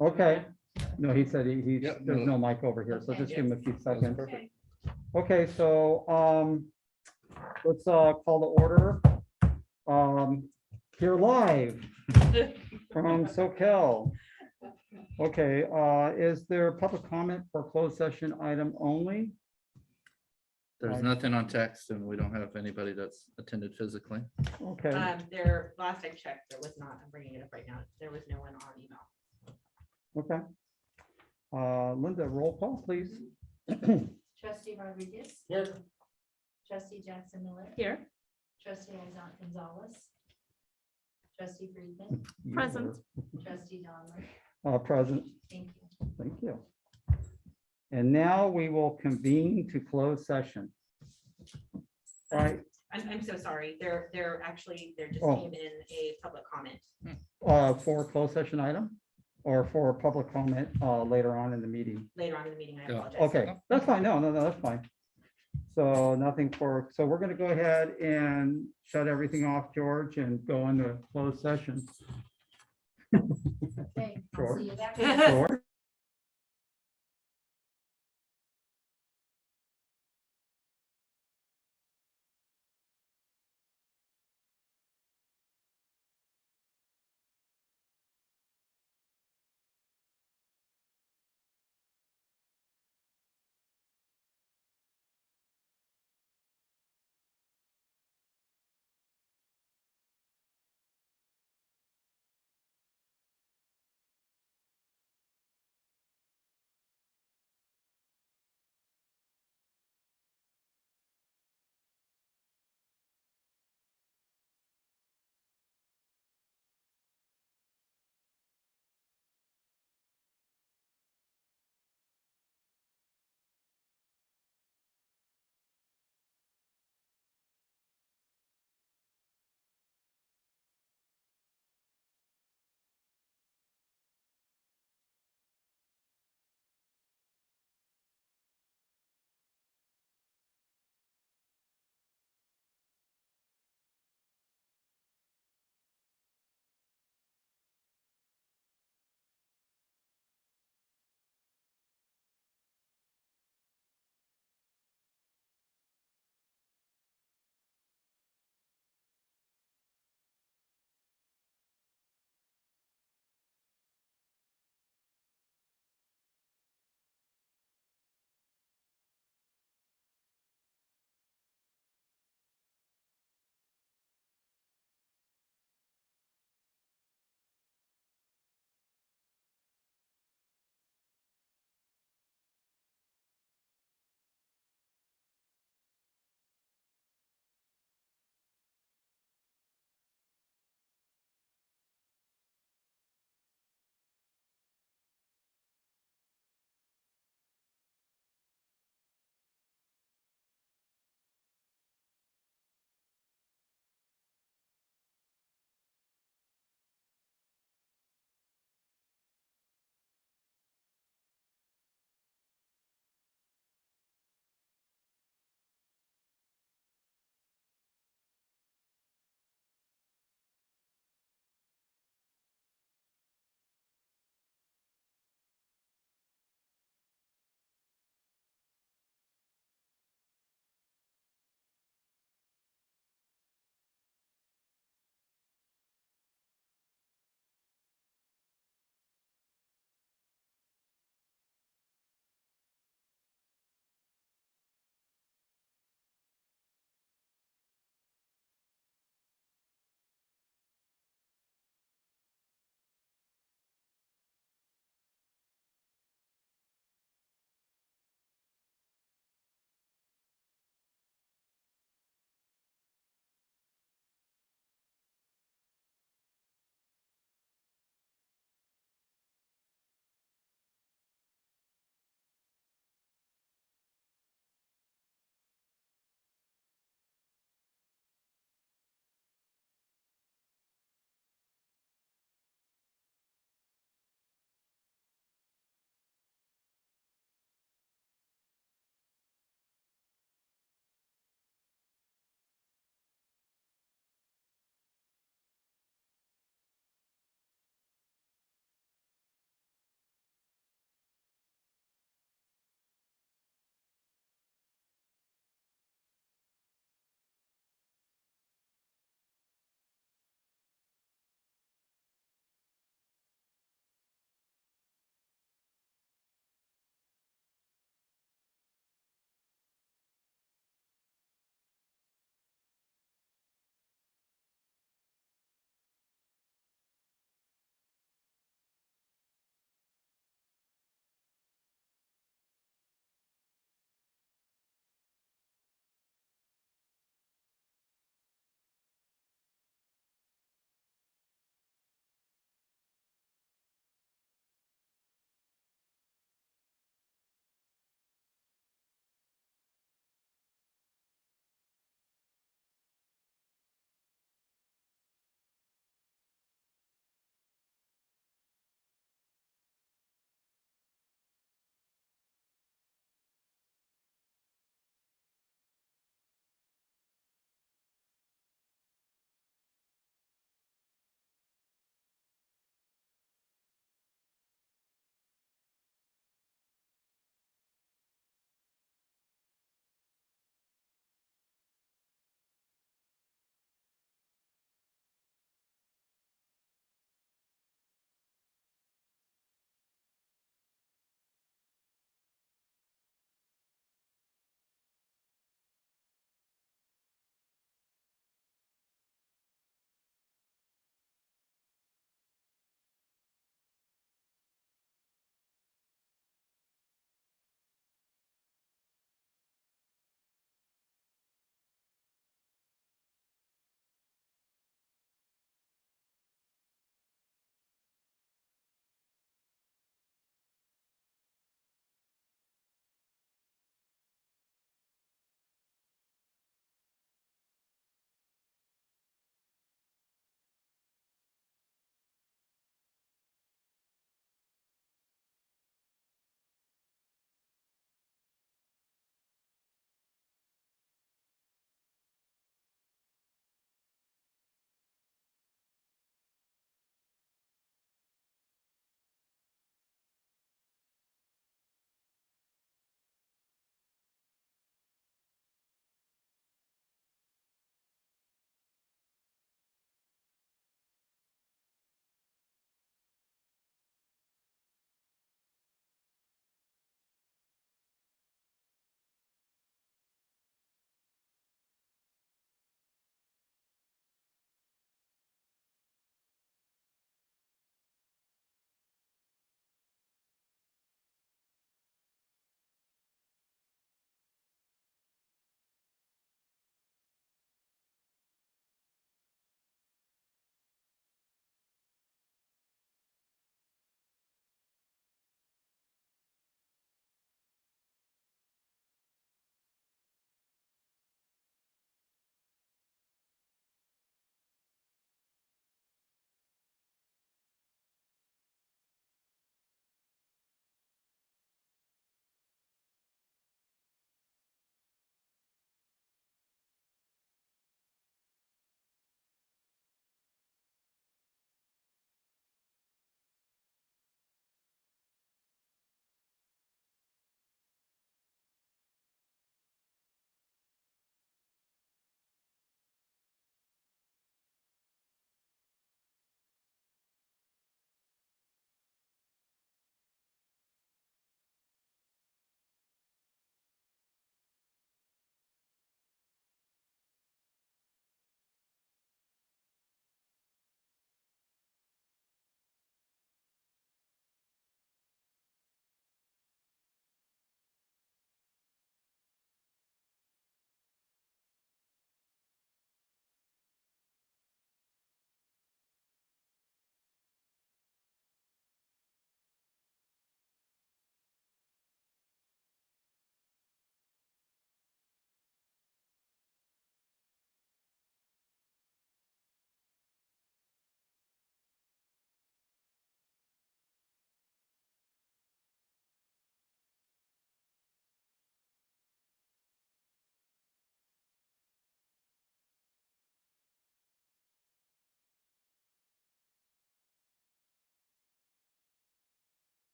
Okay. No, he said Yep, there's no. no mic over here, so Okay. just give him a few That's seconds. perfect. Okay, so, let's, call the order. Here live from SoCal. Okay, is there public comment for closed session item only? There's nothing on text and we don't have anybody that's attended physically. Okay, There, last I checked, there was not, I'm bringing it up right now, there was no one on email. okay. Linda, roll call, please. Trustee Rodriguez. Here. Trustee Jackson Miller. Here. Trustee Isaac Gonzalez. Trustee Friedman. Present. Trustee Donner. Present, Thank you. thank you. And now we will convene to close session. Right, I'm so sorry, they're just Oh. came in a public comment. for closed session item or for public comment, later on in the meeting? Later on in the meeting, I Yeah. apologize. Okay, that's fine. No, that's fine. So nothing so we're gonna go ahead and shut everything off, George, and go into closed session. Okay, Sure. I'll see you back. Sure.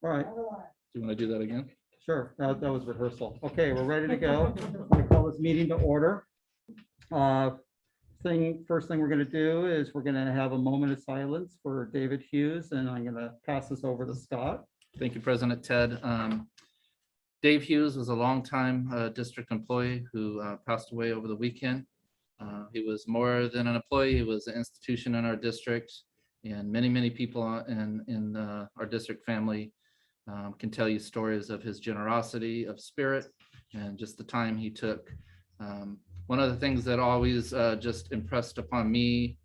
All right, Do you want to do that again? sure. That was rehearsal. Okay, we're ready to go. We call this meeting to order. First thing we're going to do is we're going to have a moment of silence for David Hughes, and I'm going to pass this over to Scott. Thank you, President Ted. Dave Hughes was a longtime district employee who passed away over the weekend. He was more than an employee. He was an institution in our district, and many people in our district family can tell you stories of his generosity of spirit and just the time he took. One of the things that always just impressed upon me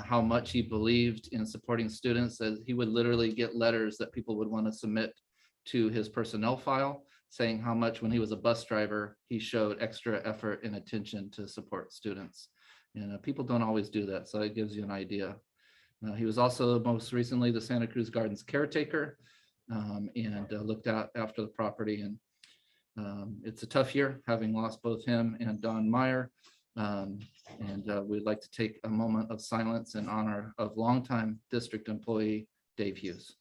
how much he believed in supporting students, that he would literally get letters that people would want to submit to his personnel file, saying how much when he was a bus driver, he showed extra effort and attention to support students. And people don't always do that, so it gives you an idea. He was also most recently the Santa Cruz Gardens caretaker and looked out after the property. And it's a tough year, having lost both him and Don Meyer. We'd like to take a moment of silence in honor of longtime district employee Dave Hughes.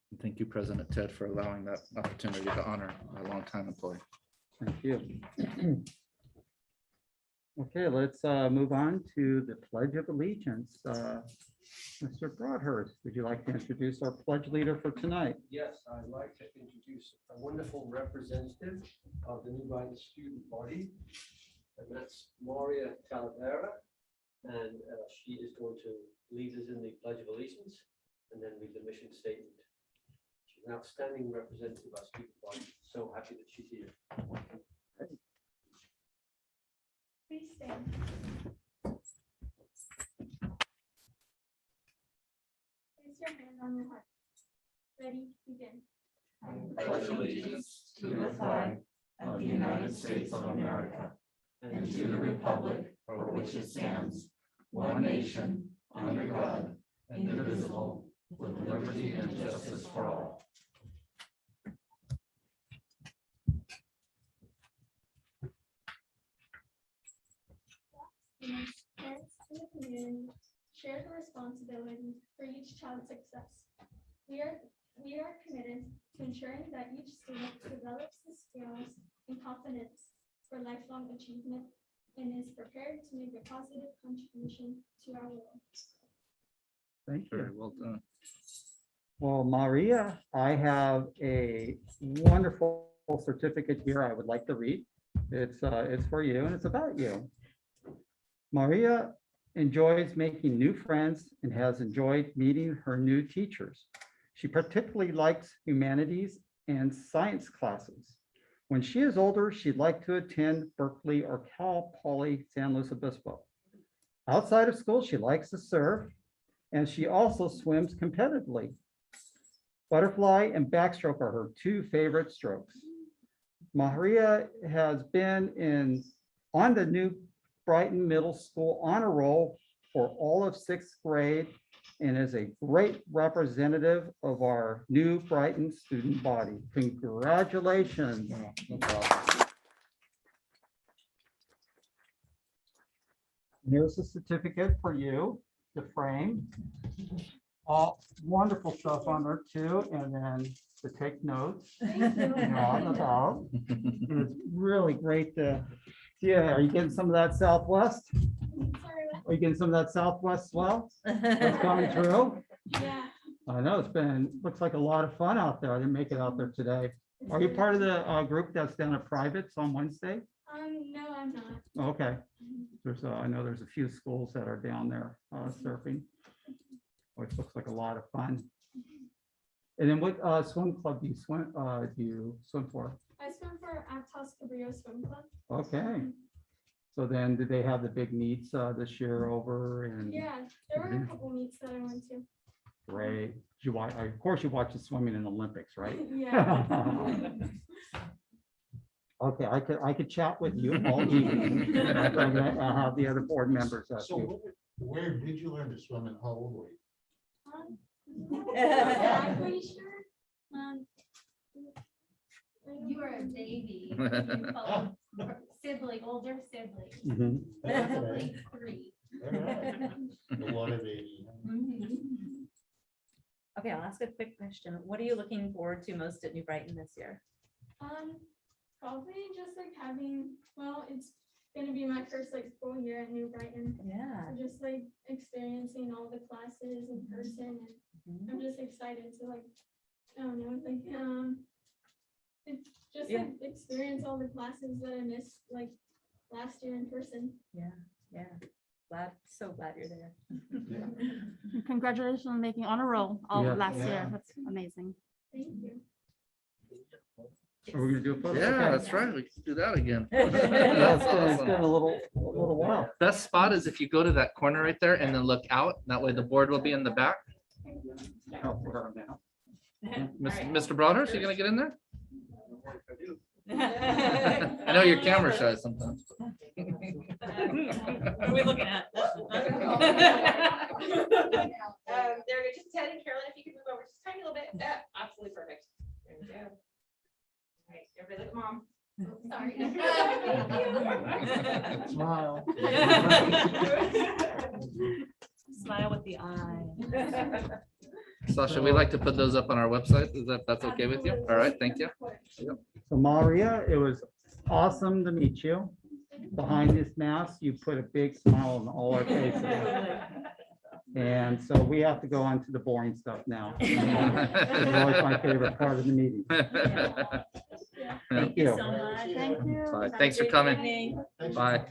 And thank you, President Ted, for allowing that opportunity to honor a longtime employee. Thank you. Okay, let's move on to the Pledge of Allegiance. Mr. Broadhurst, would you like to introduce our pledge leader for tonight? Yes, I'd like to introduce a wonderful representative of the New Brighton student body, and that's Maria Talavera. And she is going to lead us in the Pledge of Allegiance and then read the mission statement. She's an outstanding representative of our student body. So happy that she's here. Please stand. Place your hand on your heart. Ready, begin. I pledge allegiance to the flag of the United States of America and to the republic for which it stands, one nation, under God, indivisible, with liberty and justice for all. Parents in the community share the responsibility for each child's success. We are committed to ensuring that each student develops the skills and confidence for lifelong achievement and is prepared to make a positive contribution to our world. Thank Very you. well done. Well, Maria, I have a wonderful certificate here I would like to read. It's for you and it's about you. Maria enjoys making new friends and has enjoyed meeting her new teachers. She particularly likes humanities and science classes. When she is older, she'd like to attend Berkeley or Cal Poly San Luis Obispo. Outside of school, she likes to surf, and she also swims competitively. Butterfly and backstroke are her two favorite strokes. Maria has been on the New Brighton Middle School honor roll for all of 6th grade and is a great representative of our New Brighton student body. Congratulations. No problem. Here's the certificate for you, the frame. All wonderful stuff on there too, and then to take notes. On about. And it's really great to, yeah, are you getting some of that Southwest? Are you getting some of that Southwest swell that's coming through? Yeah. I know looks like a lot of fun out there. I didn't make it out there today. Are you part of the group that's down at Privates on Wednesday? No, I'm not. Okay. I know there's a few schools that are down there surfing, which looks like a lot of fun. And then what swim club do you swim for? I swim for Aptos Cabrillo Swim Club. Okay. So then did they have the big meets this year over and? Yeah, there were a couple meets that I went to. Great. You watch, of course you watch the swimming in the Olympics, right? Yeah. Okay, I could chat with you all evening. I'll have the other board members. So where did you learn to swim and how old were you? exactly sure. You are a baby. Sibling, older sibling. Mhm. Probably 3. The water baby. Okay, I'll ask a quick question. What are you looking forward to most at New Brighton this year? Probably just like having, well, it's gonna be my first like full year at New Brighton. Yeah. So just like experiencing all the classes in person, and I'm just excited to like, I don't know, like, it's just Yeah. like experience all the classes that I missed like last year in person. Yeah. So glad you're there. Congratulations on making honor roll all Yeah. last Yeah. year. That's amazing. Thank you. Are we gonna do a photo? Yeah, Okay. that's right. We can do that again. Yeah, That's it's been awesome. a little while. Best spot is if you go to that corner right there and then look out. That way the board will be in the back. Help her now. Mr. Broadhurst, you gonna get in there? I know you're camera shy sometimes. What are we looking at? There we go. Just Ted and Carolyn, if you could move over just a tiny little bit. Yeah, absolutely perfect. There we go. All right, everybody look at mom. Sorry. Smile. Smile with the eye. Sasha, we like to put those up on our website. Is that's okay with you? All right, thank you. So Maria, it was awesome to meet you. Behind this mask, you put a big smile on all our faces. And so we have to go on to the boring stuff now. It's always my favorite part of the meeting. Thank you so much. Thank you. All right, Have a thanks for great coming. evening. Bye.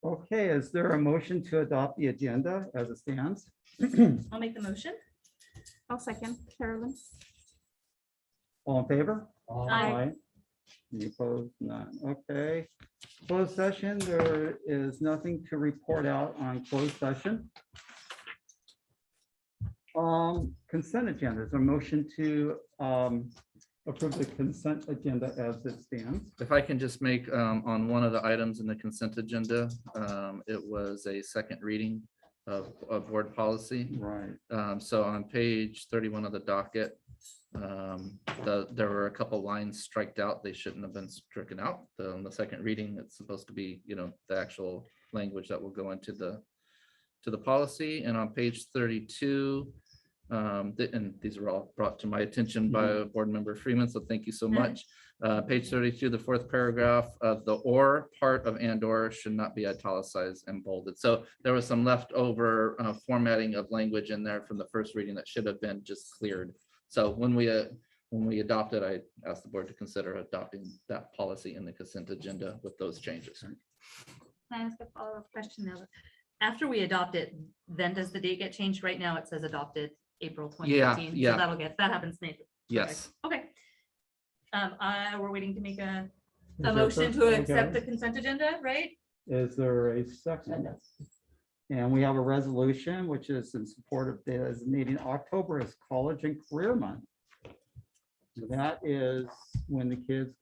Okay, is there a motion to adopt the agenda as it stands? I'll make the motion. I'll second Carolyn. All in favor? Aye. Any opposed? None. Okay. Closed session, there is nothing to report out on closed session. Consent agenda, is there a motion to approve the consent agenda as it stands? If I can just make on one of the items in the consent agenda, it was a second reading of board policy. Right. So on page 31 of the docket, there were a couple lines striked out. They shouldn't have been stricken out. On the second reading, it's supposed to be, the actual language that will go into the policy. And on page 32, and these were all brought to my attention by Board Member Freeman, so thank you so much. Page 32, the fourth paragraph of the "or" part of "and/or" should not be italicized and bolded. So there was some leftover formatting of language in there from the first reading that should have been just cleared. So when we adopted, I asked the board to consider adopting that policy in the consent agenda with those changes. Can I ask a follow-up question now? After we adopt it, then does the date get changed? Right now, it says adopted April 2018. Yeah. So that happens Nathan. Yes. Okay. We're waiting to make a Is there motion to okay. accept the consent agenda, right? Is there a second? And we have a resolution which is in support of designating October as College and Career Month. So that is when the kids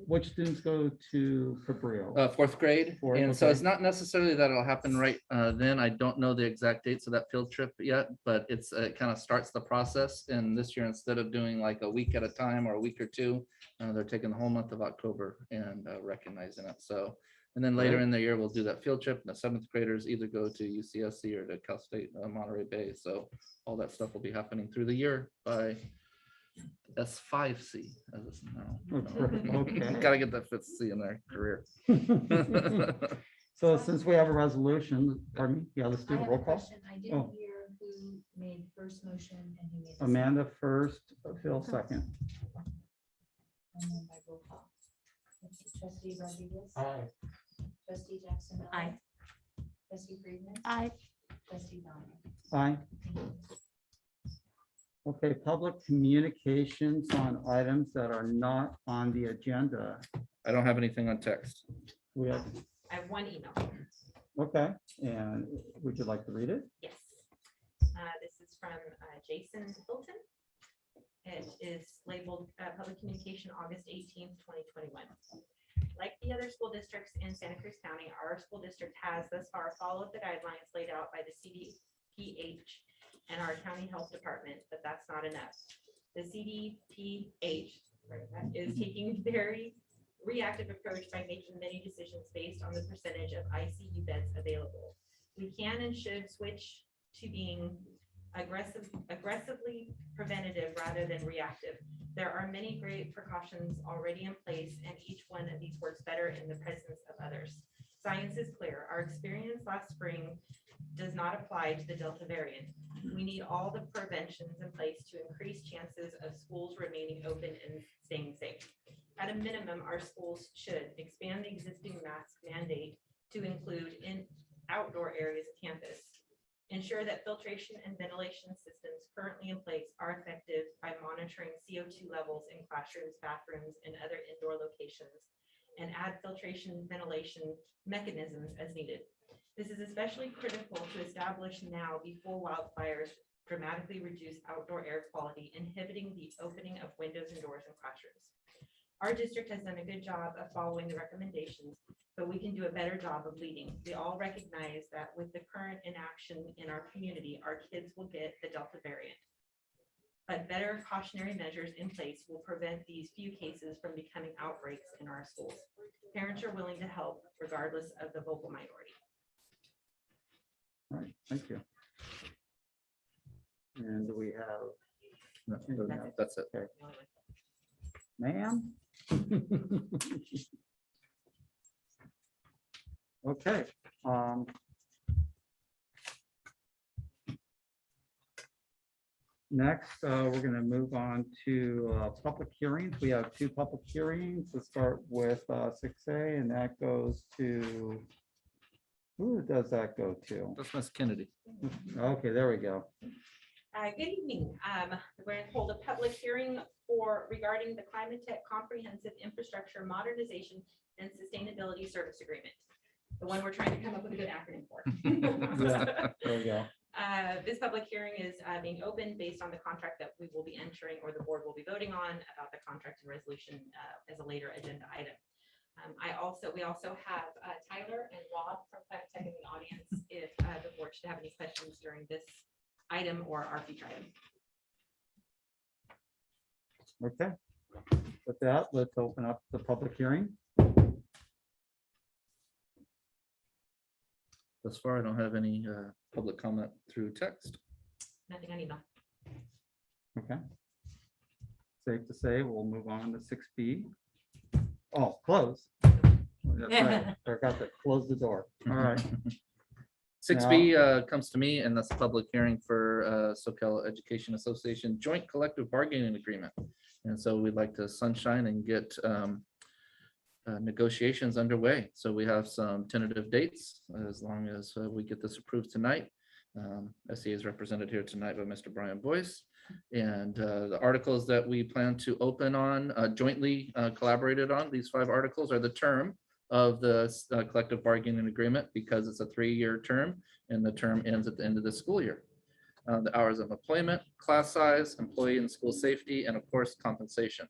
which students go to Cabrillo? Fourth grade. Fourth, And so okay. it's not necessarily that it'll happen right then. I don't know the exact dates of that field trip yet, but it kind of starts the process. And this year, instead of doing like a week at a time or a week or two, they're taking the whole month of October and recognizing it. So, and then later Right. in the year, we'll do that field trip. And the seventh graders either go to UCSC or to Cal State Monterey Bay. So all that stuff will be happening through the year by S5C as it's now. Okay. Gotta get that fifth C in their career. So since we have a resolution, pardon me, yeah, let's I do a have a roll call. question. I Oh. didn't hear who made first motion and who made. the second. Amanda first, Phil second. And then by roll call. Trustee Rodriguez. Aye. Trustee Jackson. Miller, Aye. Trustee Friedman. Aye. Trustee Donner. Aye. Okay, public communications on items that are not on the agenda. I don't have anything on text. We have, I have one email. okay, and would you like to read it? Yes. This is from Jason Hilton. It is labeled Public Communication, August 18th, 2021. Like the other school districts in Santa Cruz County, our school district has thus far followed the guidelines laid out by the CDPH and our county health department, but that's not enough. The CDPH is taking a very reactive approach by making many decisions based on the percentage of ICU beds available. We can and should switch to being aggressively preventative rather than reactive. There are many great precautions already in place, and each one of these works better in the presence of others. Science is clear. Our experience last spring does not apply to the Delta variant. We need all the preventions in place to increase chances of schools remaining open and staying safe. At a minimum, our schools should expand the existing mask mandate to include in outdoor areas of campus. Ensure that filtration and ventilation systems currently in place are effective by monitoring CO2 levels in classrooms, bathrooms, and other indoor locations, and add filtration and ventilation mechanisms as needed. This is especially critical to establish now before wildfires dramatically reduce outdoor air quality, inhibiting the opening of windows and doors in classrooms. Our district has done a good job of following the recommendations, but we can do a better job of leading. We all recognize that with the current inaction in our community, our kids will get the Delta variant. But better cautionary measures in place will prevent these few cases from becoming outbreaks in our schools. Parents are willing to help regardless of the vocal minority. All right, thank you. And do we have, No, that's it. ma'am? Okay. Next, we're going to move on to public hearings. We have two public hearings. Let's start with 6A, and that goes to, who does that go to? That's Miss Kennedy. Okay, there we go. Good evening. We're going to hold a public hearing regarding the Climate Tech Comprehensive Infrastructure Modernization and Sustainability Service Agreement. The one we're trying to come up with a good acronym for. Yeah, there we go. This public hearing is being opened based on the contract that we will be entering or the board will be voting on about the contract and resolution as a later agenda item. We also have Tyler and Rob from Climate Tech in the audience if the board should have any questions during this item or our future item. Okay. With that, let's open up the public hearing. Thus far, I don't have any public comment through text. Nothing I need. Okay. Safe to say, we'll move on to 6B. Oh, close. That's right. Forgot to close the door. All right. 6B comes to me, and that's a public hearing for SoCal Education Association Joint Collective Bargaining Agreement. And so we'd like to sunshine and get negotiations underway. So we have some tentative dates as long as we get this approved tonight. SE is represented here tonight by Mr. Brian Boyce. And the articles that we plan to open on, jointly collaborated on, these 5 articles are the term of the collective bargaining agreement, because it's a 3-year term and the term ends at the end of the school year. The hours of employment, class size, employee and school safety, and of course, compensation.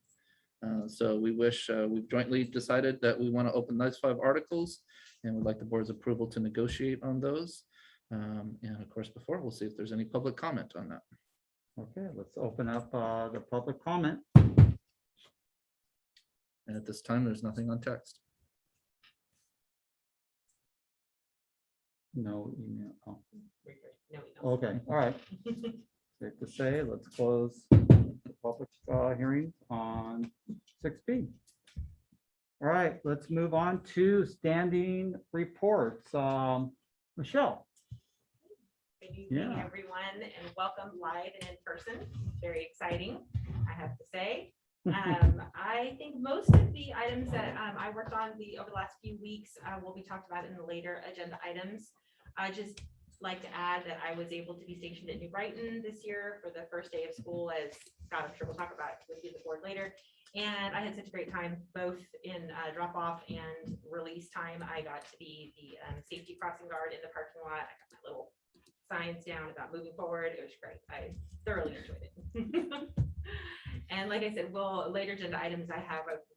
So we've jointly decided that we want to open those 5 articles and would like the board's approval to negotiate on those. And of course, before we'll see if there's any public comment on that. Okay, let's open up the public comment. And at this time, there's nothing on text. No email. Oh, No, we don't. okay, all right. Safe to say, let's close the public hearing on 6B. All right, let's move on to standing reports. Michelle. Good evening, Yeah. everyone, and welcome live and in person. Very exciting, I have to say. I think most of the items that I worked on over the last few weeks will be talked about in the later agenda items. I just like to add that I was able to be stationed at New Brighton this year for the first day of school, as Scott, I'm sure we'll talk about with you the board later. And I had such a great time, both in drop off and release time. I got to be the safety crossing guard in the parking lot. I got my little signs down about moving forward. It was great. I thoroughly enjoyed it. And like I said, well, later agenda items I've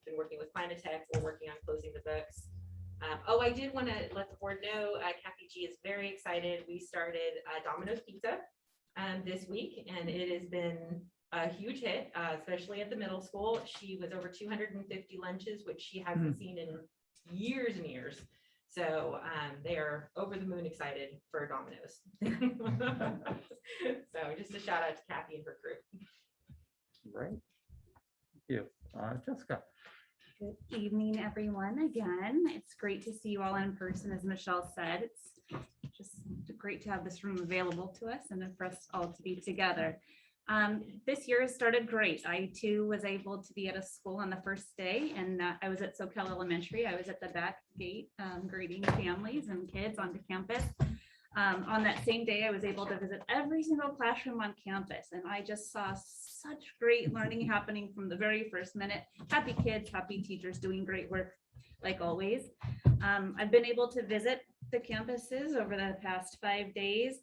been working with Planetech. We're working on closing the books. Oh, I did want to let the board know, Kathy G is very excited. We started Domino's Pizza this week, and it has been a huge hit, especially at the middle school. She was over 250 lunches, which she hasn't seen in years and years. So they are over the moon excited for Domino's. So just a shout out to Kathy and her crew. Right. Thank you. Jessica. Good evening, everyone. Again, it's great to see you all in person, as Michelle said. It's just great to have this room available to us and for us all to be together. This year has started great. I too was able to be at a school on the first day, and I was at Soquel Elementary. I was at the back gate greeting families and kids onto campus. On that same day, I was able to visit every single classroom on campus, and I just saw such great learning happening from the very first minute. Happy kids, happy teachers doing great work, like always. I've been able to visit the campuses over the past 5 days.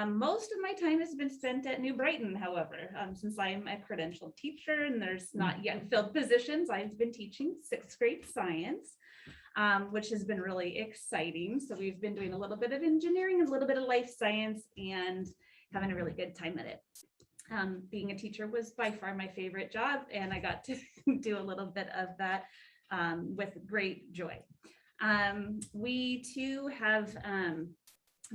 Most of my time has been spent at New Brighton, however, since I am a credentialed teacher and there's not yet filled positions, I've been teaching 6th grade science. Which has been really exciting. So we've been doing a little bit of engineering, a little bit of life science, and having a really good time at it. Being a teacher was by far my favorite job, and I got to do a little bit of that with great joy. We too have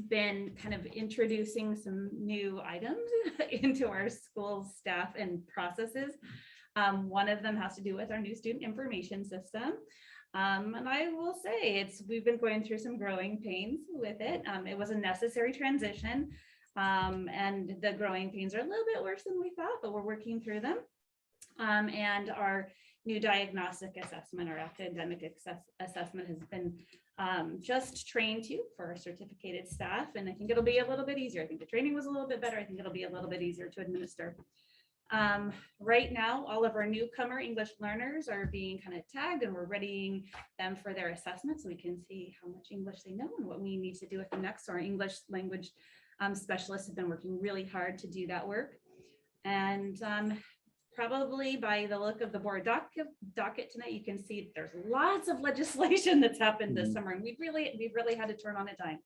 been kind of introducing some new items into our school staff and processes. One of them has to do with our new student information system. And I will say we've been going through some growing pains with it. It was a necessary transition, and the growing pains are a little bit worse than we thought, but we're working through them. And our new diagnostic assessment, our academic assessment, has been just trained to for our certificated staff, and I think it'll be a little bit easier. I think the training was a little bit better. I think it'll be a little bit easier to administer. Right now, all of our newcomer English learners are being kind of tagged, and we're readying them for their assessment so we can see how much English they know and what we need to do with them next. So our English language specialists have been working really hard to do that work. And probably by the look of the board docket tonight, you can see there's lots of legislation that's happened this summer, and we've really had to turn on a dime.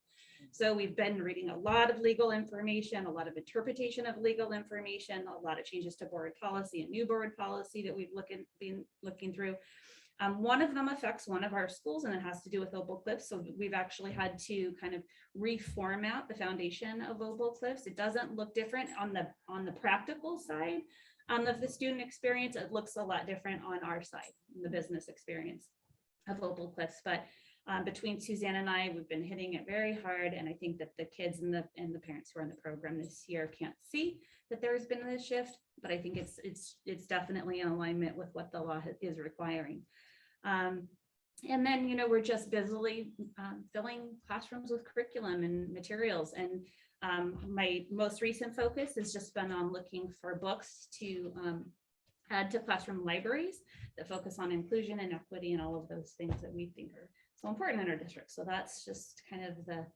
So we've been reading a lot of legal information, a lot of interpretation of legal information, a lot of changes to board policy and new board policy that we've been looking through. One of them affects one of our schools, and it has to do with Opal Cliffs. So we've actually had to kind of reformat the foundation of Opal Cliffs. It doesn't look different on the practical side of the student experience. It looks a lot different on our side, the business experience of Opal Cliffs. But between Suzanne and I, we've been hitting it very hard, and I think that the kids and the parents who are in the program this year can't see that there's been this shift, but I think it's definitely in alignment with what the law is requiring. And then, we're just busily filling classrooms with curriculum and materials, and my most recent focus has just been on looking for books to add to classroom libraries that focus on inclusion and equity and all of those things that we think are so important in our district. So that's just kind of the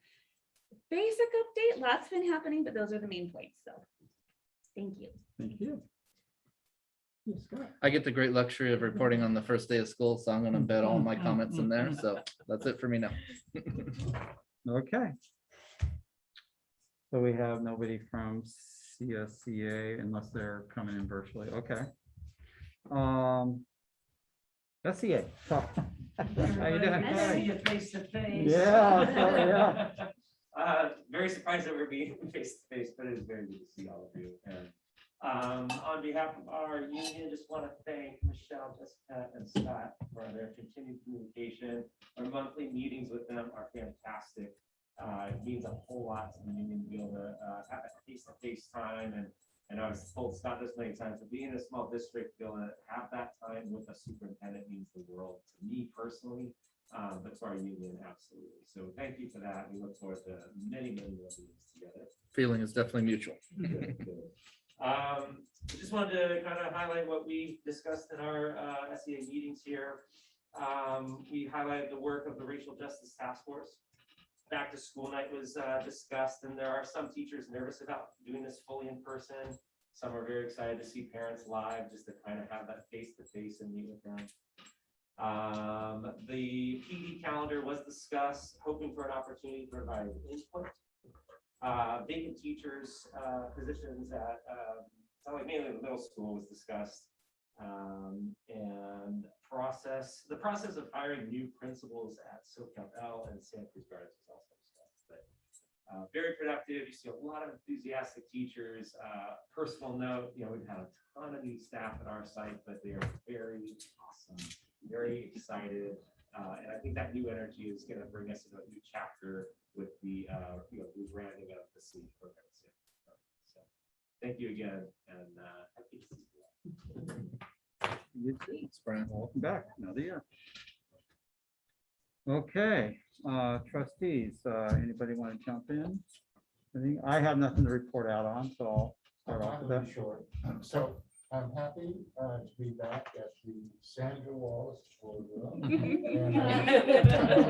basic update. Lots been happening, but those are the main points. So thank you. Thank you. Yes, Scott. I get the great luxury of reporting on the first day of school, so I'm going to embed all my comments in there. So that's it for me now. Okay. So we have nobody from CSCA unless they're coming in virtually. Okay. SCA. So, how you doing? See you face to face. Yeah, Very surprised that we're being face to face, but it is very good to see all of you. And on behalf of our union, just want to thank Michelle, Jessica, and Scott for their continued communication. Our monthly meetings with them are fantastic. It means a whole lot to the union to be able to have a face-to-face time. And I was told Scott this many times, to be in a small district, be able to have that time with a superintendent means the world to me personally, but to our union, absolutely. So thank you for that. We look forward to many more meetings together. Feeling is definitely mutual. Good, good. I just wanted to kind of highlight what we discussed in our SEA meetings here. We highlighted the work of the Racial Justice Task Force. Back to school night was discussed, and there are some teachers nervous about doing this fully in person. Some are very excited to see parents live, just to kind of have that face-to-face and meet with them. The PD calendar was discussed, hoping for an opportunity to provide input. Vacant teachers, positions at, sound like mainly the middle school was discussed. And the process of hiring new principals at SoCal L and Santa Cruz Gardens was also discussed. But very productive. You see a lot of enthusiastic teachers. Personal note, we've had a ton of new staff at our site, but they are very awesome, very excited. And I think that new energy is going to bring us into a new chapter with the rebranding of the SLEED program. So thank you again, and happy to see you. You too. Thanks, Brian. Welcome back. Another year. Okay, trustees, anybody want to jump in? I have nothing to report out on, so I'll start off with that. Short. So I'm happy to be back at the Sandra Wallace Boardroom. And I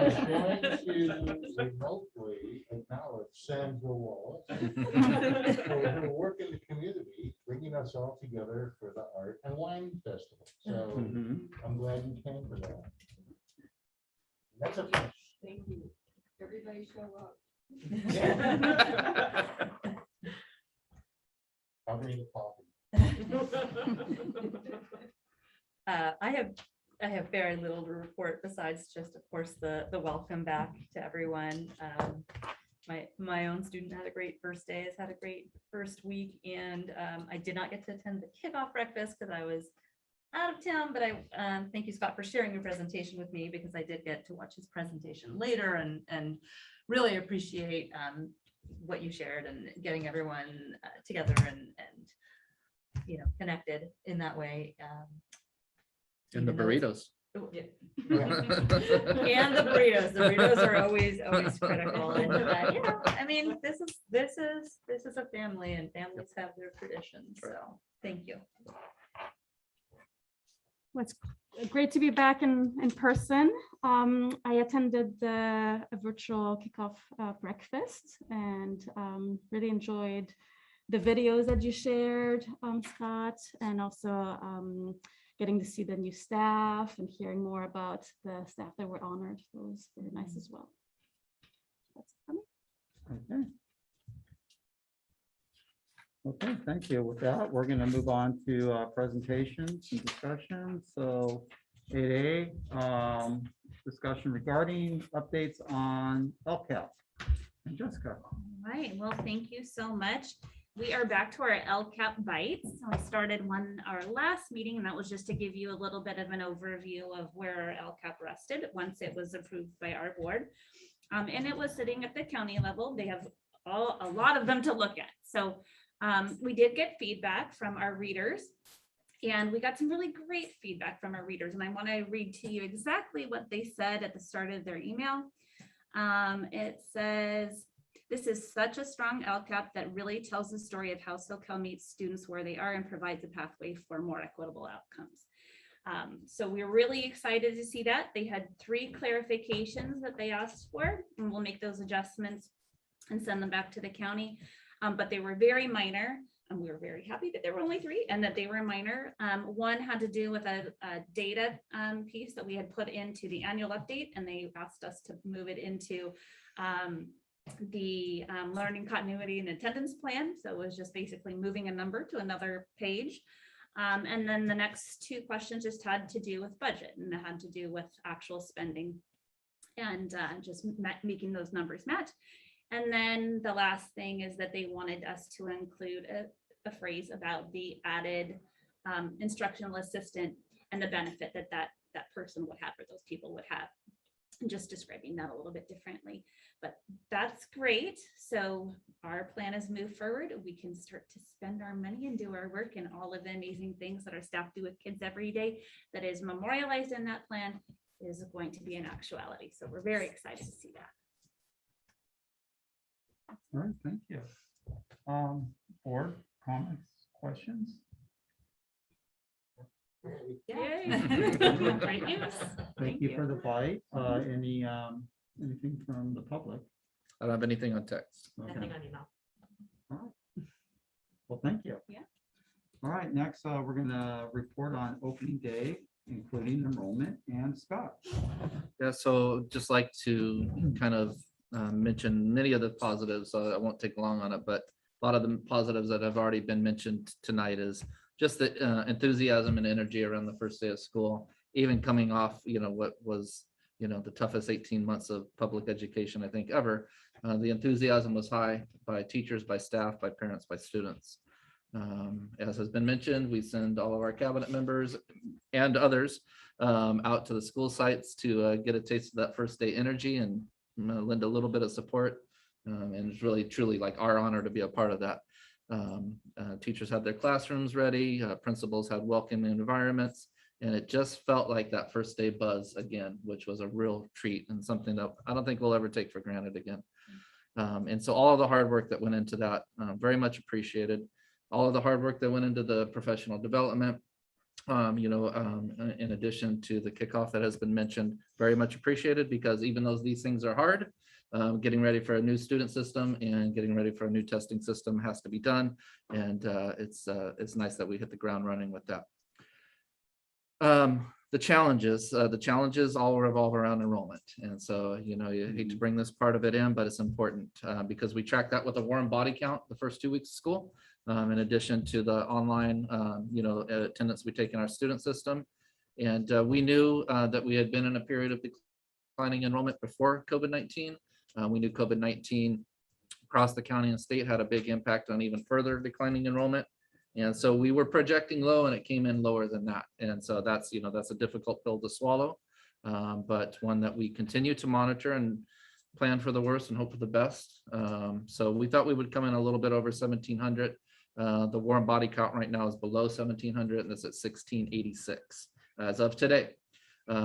was going to remotely acknowledge Sandra Wallace for her work in the community, bringing us all together for the Art and Wine Festival. So I'm glad you came for that. That's a push. Thank you. Everybody show up. I'll bring the coffee. I have very little to report besides just, of course, the welcome back to everyone. My own student had a great first day, has had a great first week, and I did not get to attend the kickoff breakfast because I was out of town, but I thank you, Scott, for sharing your presentation with me, because I did get to watch his presentation later and really appreciate what you shared and getting everyone together and connected in that way. And the burritos. And the burritos are always critical. And I mean, this is a family, and families have their traditions. So thank you. Well, it's great to be back in person. I attended the virtual kickoff breakfast and really enjoyed the videos that you shared, Scott, and also getting to see the new staff and hearing more about the staff that were honored. It was very nice as well. That's funny. Okay. Okay, thank you. With that, we're going to move on to presentations and discussions. So 8A, discussion regarding updates on LCAP. And Jessica. All right, well, thank you so much. We are back to our LCAP bites. So I started our last meeting, and that was just to give you a little bit of an overview of where our LCAP rested once it was approved by our board. And it was sitting at the county level. They have a lot of them to look at. So we did get feedback from our readers, and we got some really great feedback from our readers. And I want to read to you exactly what they said at the start of their email. It says, "This is such a strong LCAP that really tells the story of how SoCal meets students where they are and provides a pathway for more equitable outcomes." So we're really excited to see that. They had 3 clarifications that they asked for, and we'll make those adjustments and send them back to the county. But they were very minor, and we were very happy that there were only 3 and that they were minor. One had to do with a data piece that we had put into the annual update, and they asked us to move it into the learning continuity and attendance plan. So it was just basically moving a number to another page. And then the next 2 questions just had to do with budget, and it had to do with actual spending and just making those numbers match. And then the last thing is that they wanted us to include a phrase about the added instructional assistant and the benefit that person would have, or those people would have, and just describing that a little bit differently. But that's great. So our plan is move forward. We can start to spend our money and do our work, and all of the amazing things that our staff do with kids every day that is memorialized in that plan is going to be an actuality. So we're very excited to see that. All right, thank you. Board comments, questions? Yay. Great news. Thank you for the bite. Anything from the public? I don't have anything on text. Okay. Nothing on email. All right. Well, thank you. Yeah. All right, next, we're gonna report on opening day, including enrollment, and Scott. Yeah, so just like to kind of mention many of the positives. I won't take long on it, but a lot of the positives that have already been mentioned tonight is just the enthusiasm and energy around the first day of school, even coming off, what was, the toughest 18 months of public education, I think, ever. The enthusiasm was high by teachers, by staff, by parents, by students. As has been mentioned, we send all of our cabinet members and others out to the school sites to get a taste of that first day energy and lend a little bit of support. And it's really, truly like our honor to be a part of that. Teachers had their classrooms ready, principals had welcoming environments, and it just felt like that first day buzz again, which was a real treat and something that I don't think we'll ever take for granted again. And so all of the hard work that went into that, very much appreciated. All of the hard work that went into the professional development, in addition to the kickoff that has been mentioned, very much appreciated, because even though these things are hard, getting ready for a new student system and getting ready for a new testing system has to be done. And it's nice that we hit the ground running with that. The challenges all revolve around enrollment. And so, you hate to bring this part of it in, but it's important because we track that with a warm body count the first 2 weeks of school. In addition to the online, attendance we take in our student system. And we knew that we had been in a period of declining enrollment before COVID-19. We knew COVID-19 across the county and state had a big impact on even further declining enrollment. And so we were projecting low, and it came in lower than that. And so that's a difficult pill to swallow, but one that we continue to monitor and plan for the worst and hope for the best. So we thought we would come in a little bit over 1,700. The warm body count right now is below 1,700, and it's at 1,686 as of today.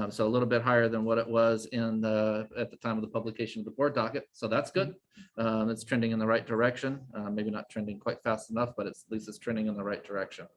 So a little bit higher than what it was at the time of the publication of the board docket. So that's good. It's trending in the right direction. Maybe not trending quite fast enough, but at least it's trending in the right direction.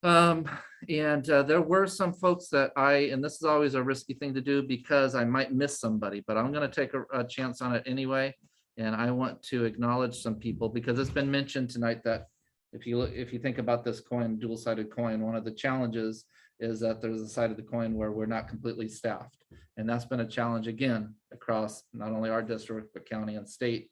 There were some folks that and this is always a risky thing to do because I might miss somebody, but I'm going to take a chance on it anyway. And I want to acknowledge some people because it's been mentioned tonight that if you think about this coin, dual-sided coin, one of the challenges is that there's a side of the coin where we're not completely staffed. And that's been a challenge again across not only our district, but county and state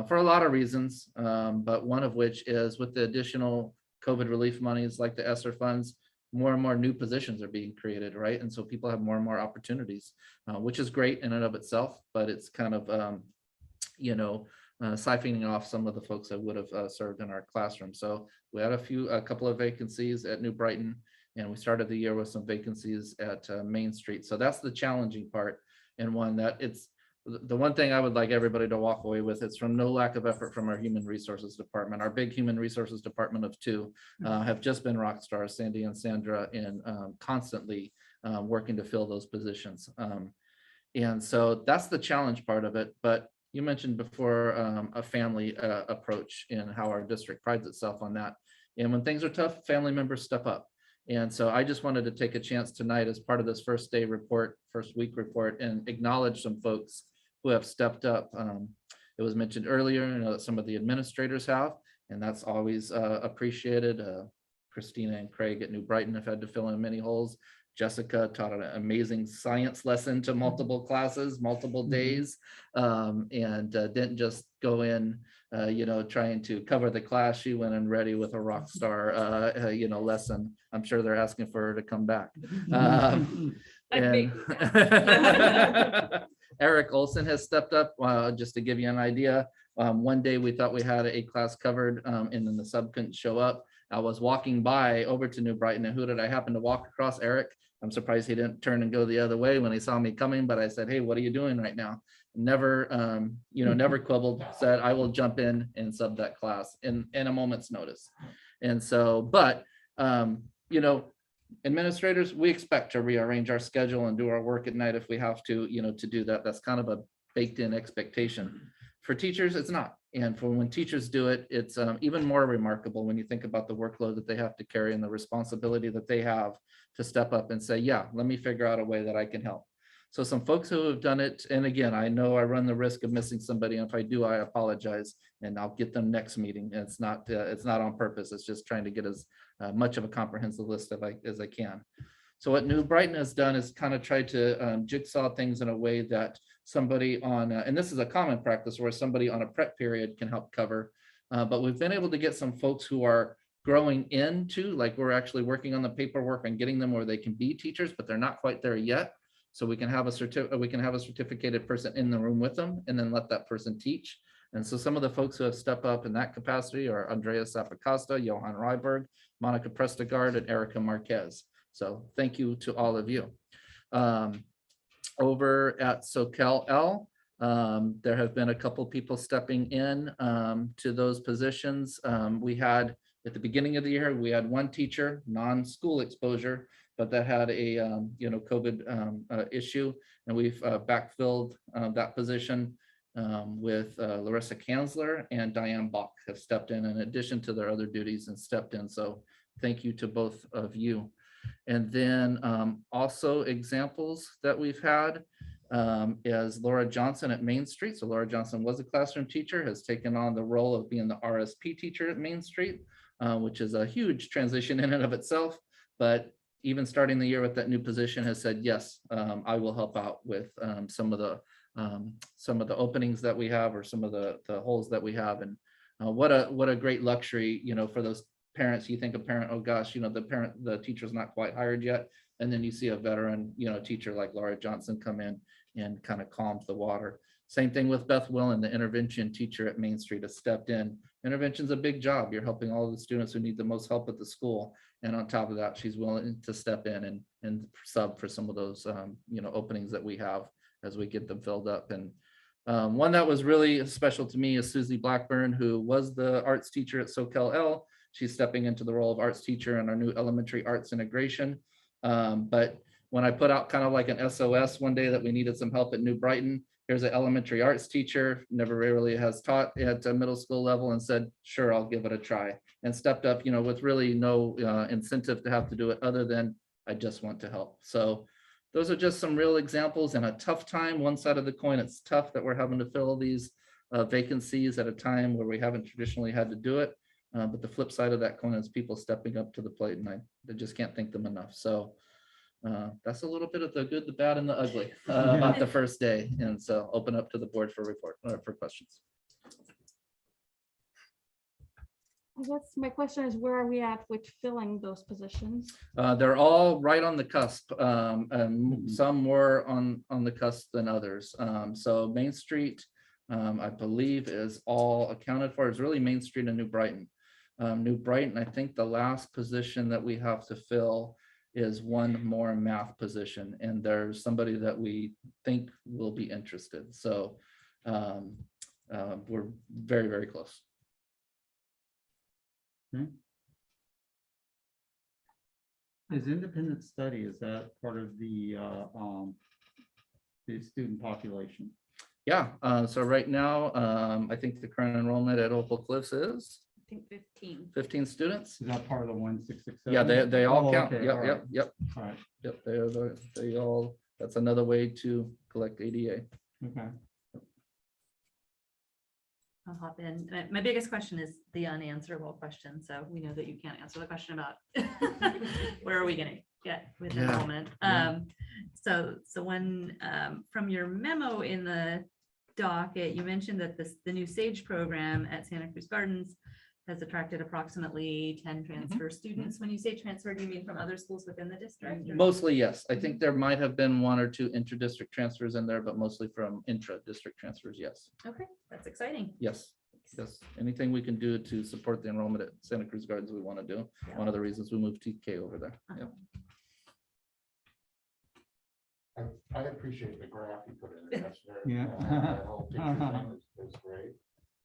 for a lot of reasons. But one of which is with the additional COVID relief monies like the ESSER funds, more and more new positions are being created, right? And so people have more and more opportunities, which is great in and of itself, but it's kind of, siphoning off some of the folks that would have served in our classroom. So we had a couple of vacancies at New Brighton, and we started the year with some vacancies at Main Street. So that's the challenging part, and one that the one thing I would like everybody to walk away with, it's from no lack of effort from our human resources department. Our big human resources department of 2 have just been rock stars, Sandy and Sandra, and constantly working to fill those positions. And so that's the challenge part of it. But you mentioned before a family approach and how our district prides itself on that. And when things are tough, family members step up. And so I just wanted to take a chance tonight as part of this first week report, and acknowledge some folks who have stepped up. It was mentioned earlier, that some of the administrators have, and that's always appreciated. Christina and Craig at New Brighton have had to fill in many holes. Jessica taught an amazing science lesson to multiple classes, multiple days, and didn't just go in, trying to cover the class. She went in ready with a rock star, lesson. I'm sure they're asking for her to come back. Eric Olson has stepped up, just to give you an idea. One day we thought we had a class covered, and then the sub couldn't show up. I was walking by over to New Brighton, and who did I happen to walk across? Eric. I'm surprised he didn't turn and go the other way when he saw me coming, but I said, hey, what are you doing right now? Never, never quibbled, said, I will jump in and sub that class in a moment's notice. And so, but, administrators, we expect to rearrange our schedule and do our work at night if we have to, to do that. That's kind of a baked in expectation. For teachers, it's not. And for when teachers do it, it's even more remarkable when you think about the workload that they have to carry and the responsibility that they have to step up and say, yeah, let me figure out a way that I can help. So some folks who have done it, and again, I know I run the risk of missing somebody, and if I do, I apologize, and I'll get them next meeting. And it's not on purpose. It's just trying to get as much of a comprehensive list as I can. So what New Brighton has done is kind of tried to jigsaw things in a way that somebody on, and this is a common practice where somebody on a prep period can help cover. But we've been able to get some folks who are growing into, like we're actually working on the paperwork and getting them where they can be teachers, but they're not quite there yet. So we can have a certificated person in the room with them and then let that person teach. And so some of the folks who have stepped up in that capacity are Andrea Sapacosta, Johan Ryberg, Monica Prestegard, and Erica Marquez. So thank you to all of you. Over at SoCal-L, there have been a couple people stepping in to those positions. We had, at the beginning of the year, we had one teacher, non-school exposure, but that had a COVID issue, and we've backfilled that position with Larissa Kanzler and Diane Bach have stepped in addition to their other duties and stepped in. So thank you to both of you. And then also examples that we've had is Laura Johnson at Main Street. So Laura Johnson was a classroom teacher, has taken on the role of being the RSP teacher at Main Street, which is a huge transition in and of itself. But even starting the year with that new position has said, yes, I will help out with some of the openings that we have or some of the holes that we have. And what a great luxury, for those parents. You think a parent, oh gosh, the teacher's not quite hired yet. And then you see a veteran, teacher like Laura Johnson come in and kind of calms the water. Same thing with Beth Willen, the intervention teacher at Main Street, has stepped in. Intervention's a big job. You're helping all the students who need the most help at the school. And on top of that, she's willing to step in and sub for some of those, openings that we have as we get them filled up. And one that was really special to me is Susie Blackburn, who was the arts teacher at SoCal-L. She's stepping into the role of arts teacher in our new elementary arts integration. But when I put out kind of like an SOS one day that we needed some help at New Brighton, here's an elementary arts teacher, never really has taught at a middle school level, and said, sure, I'll give it a try, and stepped up, with really no incentive to have to do it other than I just want to help. So those are just some real examples in a tough time. One side of the coin, it's tough that we're having to fill these vacancies at a time where we haven't traditionally had to do it. But the flip side of that coin is people stepping up to the plate, and I just can't thank them enough. So that's a little bit of the good, the bad, and the ugly about the first day. And so open up to the board for questions. I guess my question is, where are we at with filling those positions? They're all right on the cusp. Some more on the cusp than others. So Main Street, I believe, is all accounted for. It's really Main Street and New Brighton. New Brighton, I think the last position that we have to fill is one more math position, and there's somebody that we think will be interested. So we're very, very close. Is independent study, is that part of the student population? Yeah, so right now, I think the current enrollment at Opal Cliffs is I think 15 students. Is that part of the 1667? Yeah, they all Oh, count. okay, Yep, all yep, right. yep. All right, Yep, they all, that's another way to collect ADA. okay. I'll hop in. My biggest question is the unanswerable question. So we know that you can't answer the question about where are we going to get with Yeah. enrollment. Yeah. So when from your memo in the docket, you mentioned that the new SAGE program at Santa Cruz Gardens has attracted approximately 10 transfer students. When you say transfer, do you mean from other schools within the district? Or- Mostly, yes. I think there might have been one or two inter-district transfers in there, but mostly from intra-district transfers, yes. Okay, that's exciting. Yes, yes. Anything we can do to support the enrollment at Santa Cruz Gardens, we want to do. Yeah. One of the reasons we moved TK over there. Yeah. I appreciate the graph you put in there. That's very, Yeah. that whole picture thing is great.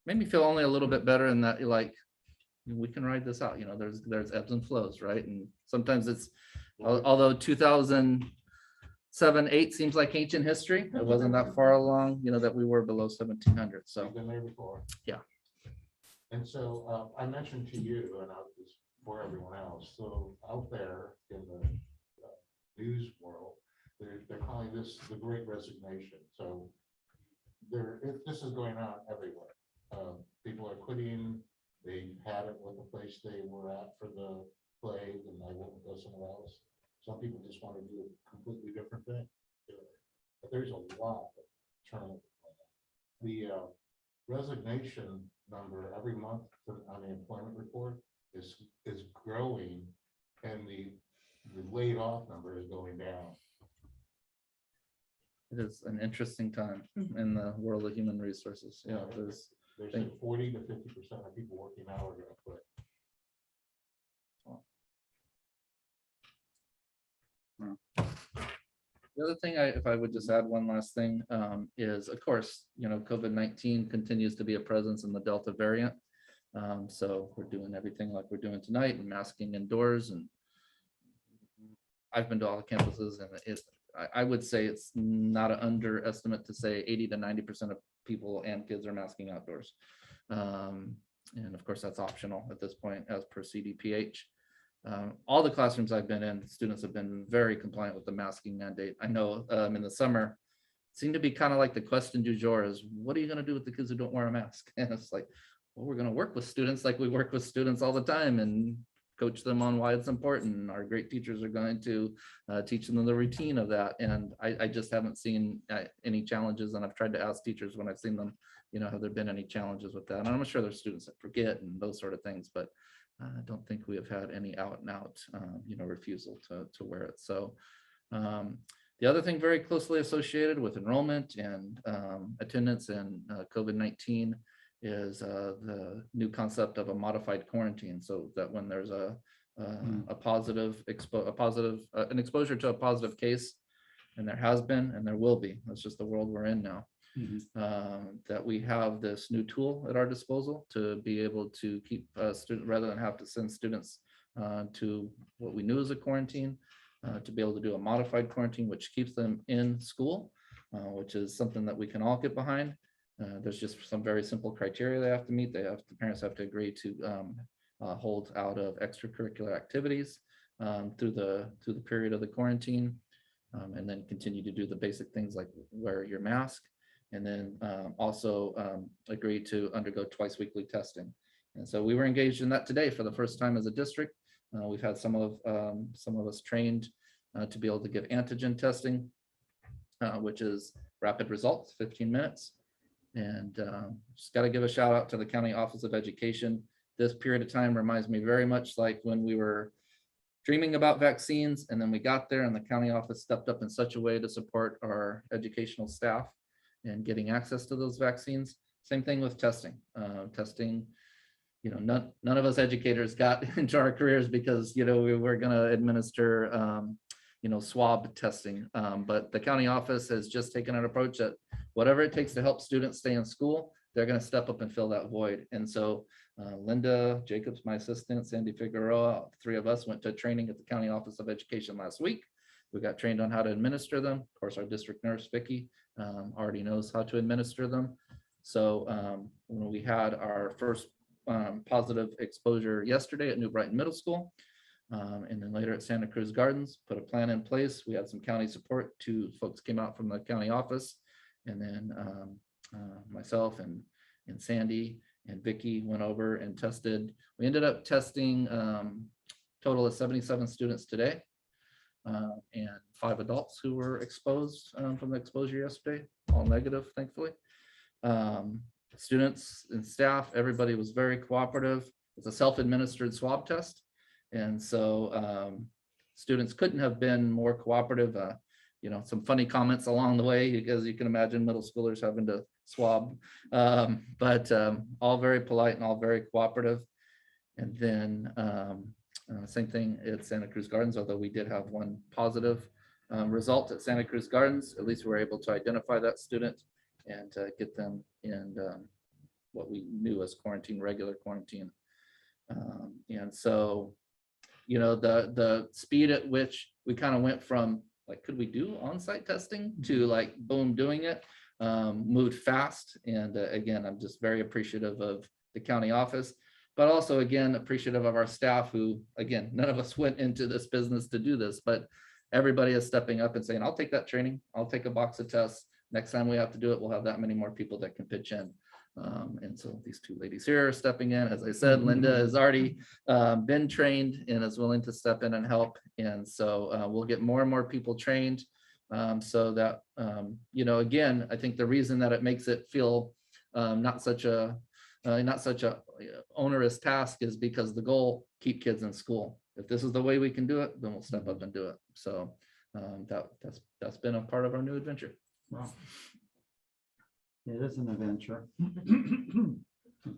Made me feel only a little bit better in that, like, we can ride this out, there's ebbs and flows, right? And sometimes it's, although 2007, 8 seems like ancient history, it wasn't that far along, that we were below 1700, so. You've been there before. Yeah. And so I mentioned to you, and I'll just for everyone else, so out there in the news world, they're calling this the Great Resignation. So this is going on everywhere. People are quitting. They've had it with the place they were at for the plague, and they won't go somewhere else. Some people just want to do a completely different thing. But there's a lot of turnover. The resignation number every month on the employment report is growing, and the laid off number is going down. It is an interesting time in the world of human resources. Yeah, there's They say 40 to 50% of people working now are going to quit. the other thing, if I would just add one last thing, is of course, COVID-19 continues to be a presence in the Delta variant. So we're doing everything like we're doing tonight and masking indoors. And I've been to all the campuses, and I would say it's not an underestimate to say 80 to 90% of people and kids are masking outdoors. And of course, that's optional at this point as per CDPH. All the classrooms I've been in, students have been very compliant with the masking mandate. I know in the summer, it seemed to be kind of like the question du jour is, what are you going to do with the kids who don't wear a mask? And it's like, well, we're going to work with students like we work with students all the time and coach them on why it's important. Our great teachers are going to teach them the routine of that. And I just haven't seen any challenges. And I've tried to ask teachers when I've seen them, have there been any challenges with that? And I'm sure there's students that forget and those sort of things, but I don't think we have had any out and out, refusal to wear it. So the other thing very closely associated with enrollment and attendance and COVID-19 is the new concept of a modified quarantine. So that when there's an exposure to a positive case, and there has been, and there will be, that's just the world we're in now. That we have this new tool at our disposal to be able to keep students, rather than have to send students to what we knew as a quarantine, to be able to do a modified quarantine, which keeps them in school, which is something that we can all get behind. There's just some very simple criteria they have to meet. The parents have to agree to hold out of extracurricular activities through the period of the quarantine, and then continue to do the basic things like wear your mask. And then also agree to undergo twice weekly testing. And so we were engaged in that today for the first time as a district. We've had some of us trained to be able to give antigen testing, which is rapid results, 15 minutes. And just got to give a shout out to the County Office of Education. This period of time reminds me very much like when we were dreaming about vaccines, and then we got there and the county office stepped up in such a way to support our educational staff and getting access to those vaccines. Same thing with testing. Testing, none of us educators got into our careers because, we were going to administer, swab testing. But the county office has just taken an approach that whatever it takes to help students stay in school, they're going to step up and fill that void. And so Linda Jacobs, my assistant, Sandy Figueroa, three of us went to training at the County Office of Education last week. We got trained on how to administer them. Of course, our district nurse, Vicki, already knows how to administer them. So when we had our first positive exposure yesterday at New Brighton Middle School, and then later at Santa Cruz Gardens, put a plan in place. We had some county support. Two folks came out from the county office, and then myself and Sandy and Vicki went over and tested. We ended up testing total of 77 students today. And 5 adults who were exposed from the exposure yesterday, all negative, thankfully. Students and staff, everybody was very cooperative. It's a self-administered swab test. And so students couldn't have been more cooperative. Some funny comments along the way, because you can imagine middle schoolers having to swab, but all very polite and all very cooperative. And then same thing at Santa Cruz Gardens, although we did have one positive result at Santa Cruz Gardens. At least we were able to identify that student and get them in what we knew as quarantine, regular quarantine. And so, the speed at which we kind of went from like, could we do on-site testing to like, boom, doing it, moved fast. And again, I'm just very appreciative of the county office, but also, again, appreciative of our staff who, again, none of us went into this business to do this, but everybody is stepping up and saying, I'll take that training. I'll take a box of tests. Next time we have to do it, we'll have that many more people that can pitch in. And so these two ladies here are stepping in. As I said, Linda has already been trained and is willing to step in and help. And so we'll get more and more people trained so that, again, I think the reason that it makes it feel not such a onerous task is because the goal, keep kids in school. If this is the way we can do it, then we'll step up and do it. So that's been a part of our new adventure. Wow. It is an adventure.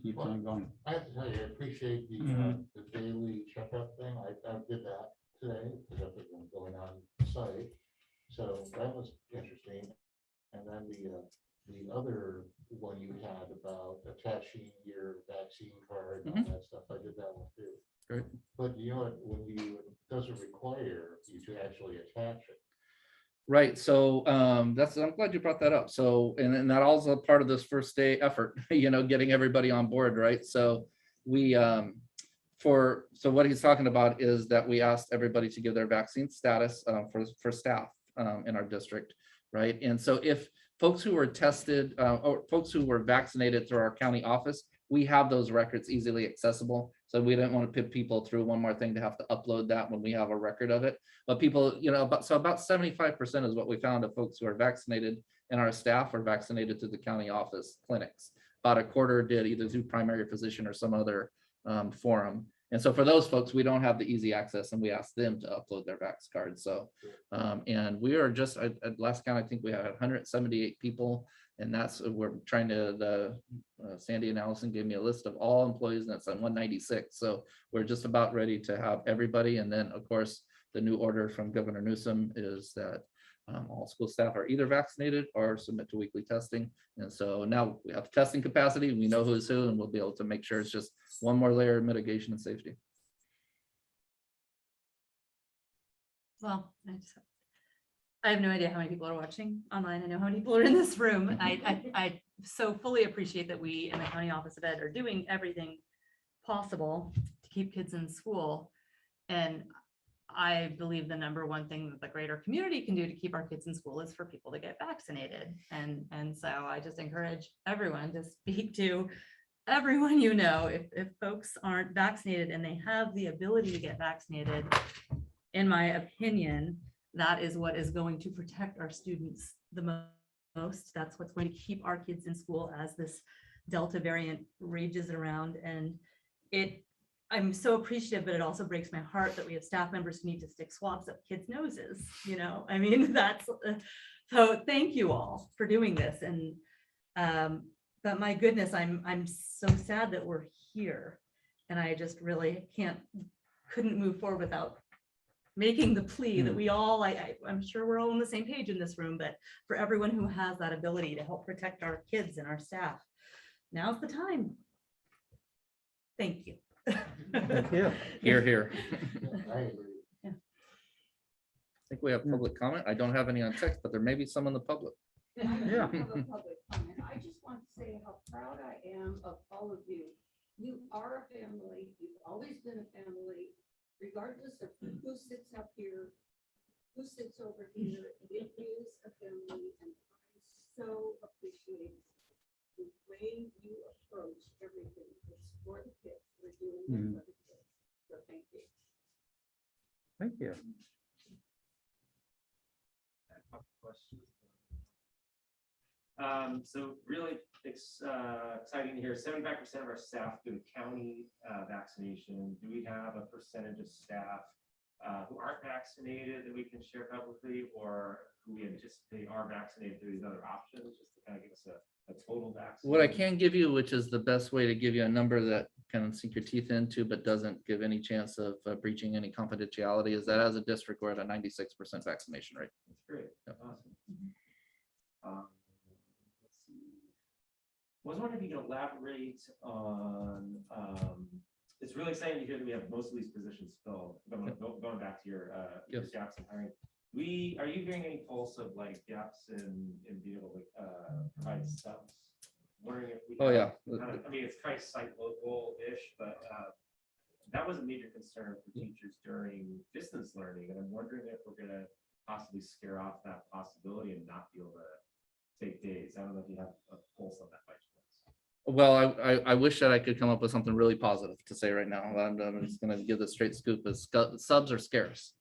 Keep on going. I have to tell you, I appreciate the daily checkup thing. I did that today because that's what's been going on site. So that was interesting. And then the other one you had about attaching your vaccine card and all that stuff, I did that one too. Great. But you know what, it doesn't require you to actually attach it. Right. So I'm glad you brought that up. So, and that also part of this first day effort, getting everybody on board. Right. So so what he's talking about is that we asked everybody to give their vaccine status for staff in our district. Right. And so if folks who were tested or folks who were vaccinated through our county office, we have those records easily accessible. So we didn't want to put people through one more thing to have to upload that when we have a record of it. But people, about 75% is what we found of folks who are vaccinated, and our staff are vaccinated through the county office clinics. About a quarter did either through primary physician or some other forum. And so for those folks, we don't have the easy access, and we asked them to upload their vax cards. So, and we are just at last count, I think we had 178 people. And we're trying to, Sandy and Allison gave me a list of all employees, and that's at 196. So we're just about ready to have everybody. And then, of course, the new order from Governor Newsom is that all school staff are either vaccinated or submit to weekly testing. And so now we have testing capacity, we know who's who, and we'll be able to make sure it's just one more layer of mitigation and safety. Well, I have no idea how many people are watching online. I know how many people are in this room. I so fully appreciate that we in the county office of ed are doing everything possible to keep kids in school. And I believe the number one thing that the greater community can do to keep our kids in school is for people to get vaccinated. And so I just encourage everyone to speak to everyone, if folks aren't vaccinated and they have the ability to get vaccinated, in my opinion, that is what is going to protect our students the most. That's what's going to keep our kids in school as this Delta variant rages around. And I'm so appreciative, but it also breaks my heart that we have staff members who need to stick swabs up kids' noses. So thank you all for doing this. And but my goodness, I'm so sad that we're here, and I just really couldn't move forward without making the plea that we all, I'm sure we're all on the same page in this room, but for everyone who has that ability to help protect our kids and our staff, now's the time. Thank you. Thank you. Here. I agree. I think we have public comment. I don't have any on text, but there may be some in the public. Yeah. I have a public comment. I just want to say how proud I am of all of you. You are a family. You've always been a family, regardless of who sits up here, who sits over here. It is a family, and I so appreciate the way you approach everything. It's for the kids. We're doing it for the kids. So thank you. Thank you. So really exciting to hear 75% of our staff do county vaccination. Do we have a percentage of staff who aren't vaccinated that we can share publicly, or who we anticipate are vaccinated through these other options, just to kind of give us a total vaccination? What I can give you, which is the best way to give you a number that can sink your teeth into, but doesn't give any chance of breaching any confidentiality, is that as a district, we're at a 96% vaccination rate. That's great. Yep. Awesome. Let's see. I was wondering if you can elaborate on, it's really exciting to hear that we have most of these positions filled. Going back to your Yes. gaps in hiring. Are you hearing any pulse of like gaps in being able to provide subs? Wondering if we it's kind of site local-ish, but that was a major concern for teachers during distance learning. And I'm wondering if we're gonna possibly scare off that possibility and not be able to take days? I don't know if you have a pulse on that by chance. Well, I wish that I could come up with something really positive to say right now. I'm just gonna give the straight scoop, is subs are scarce.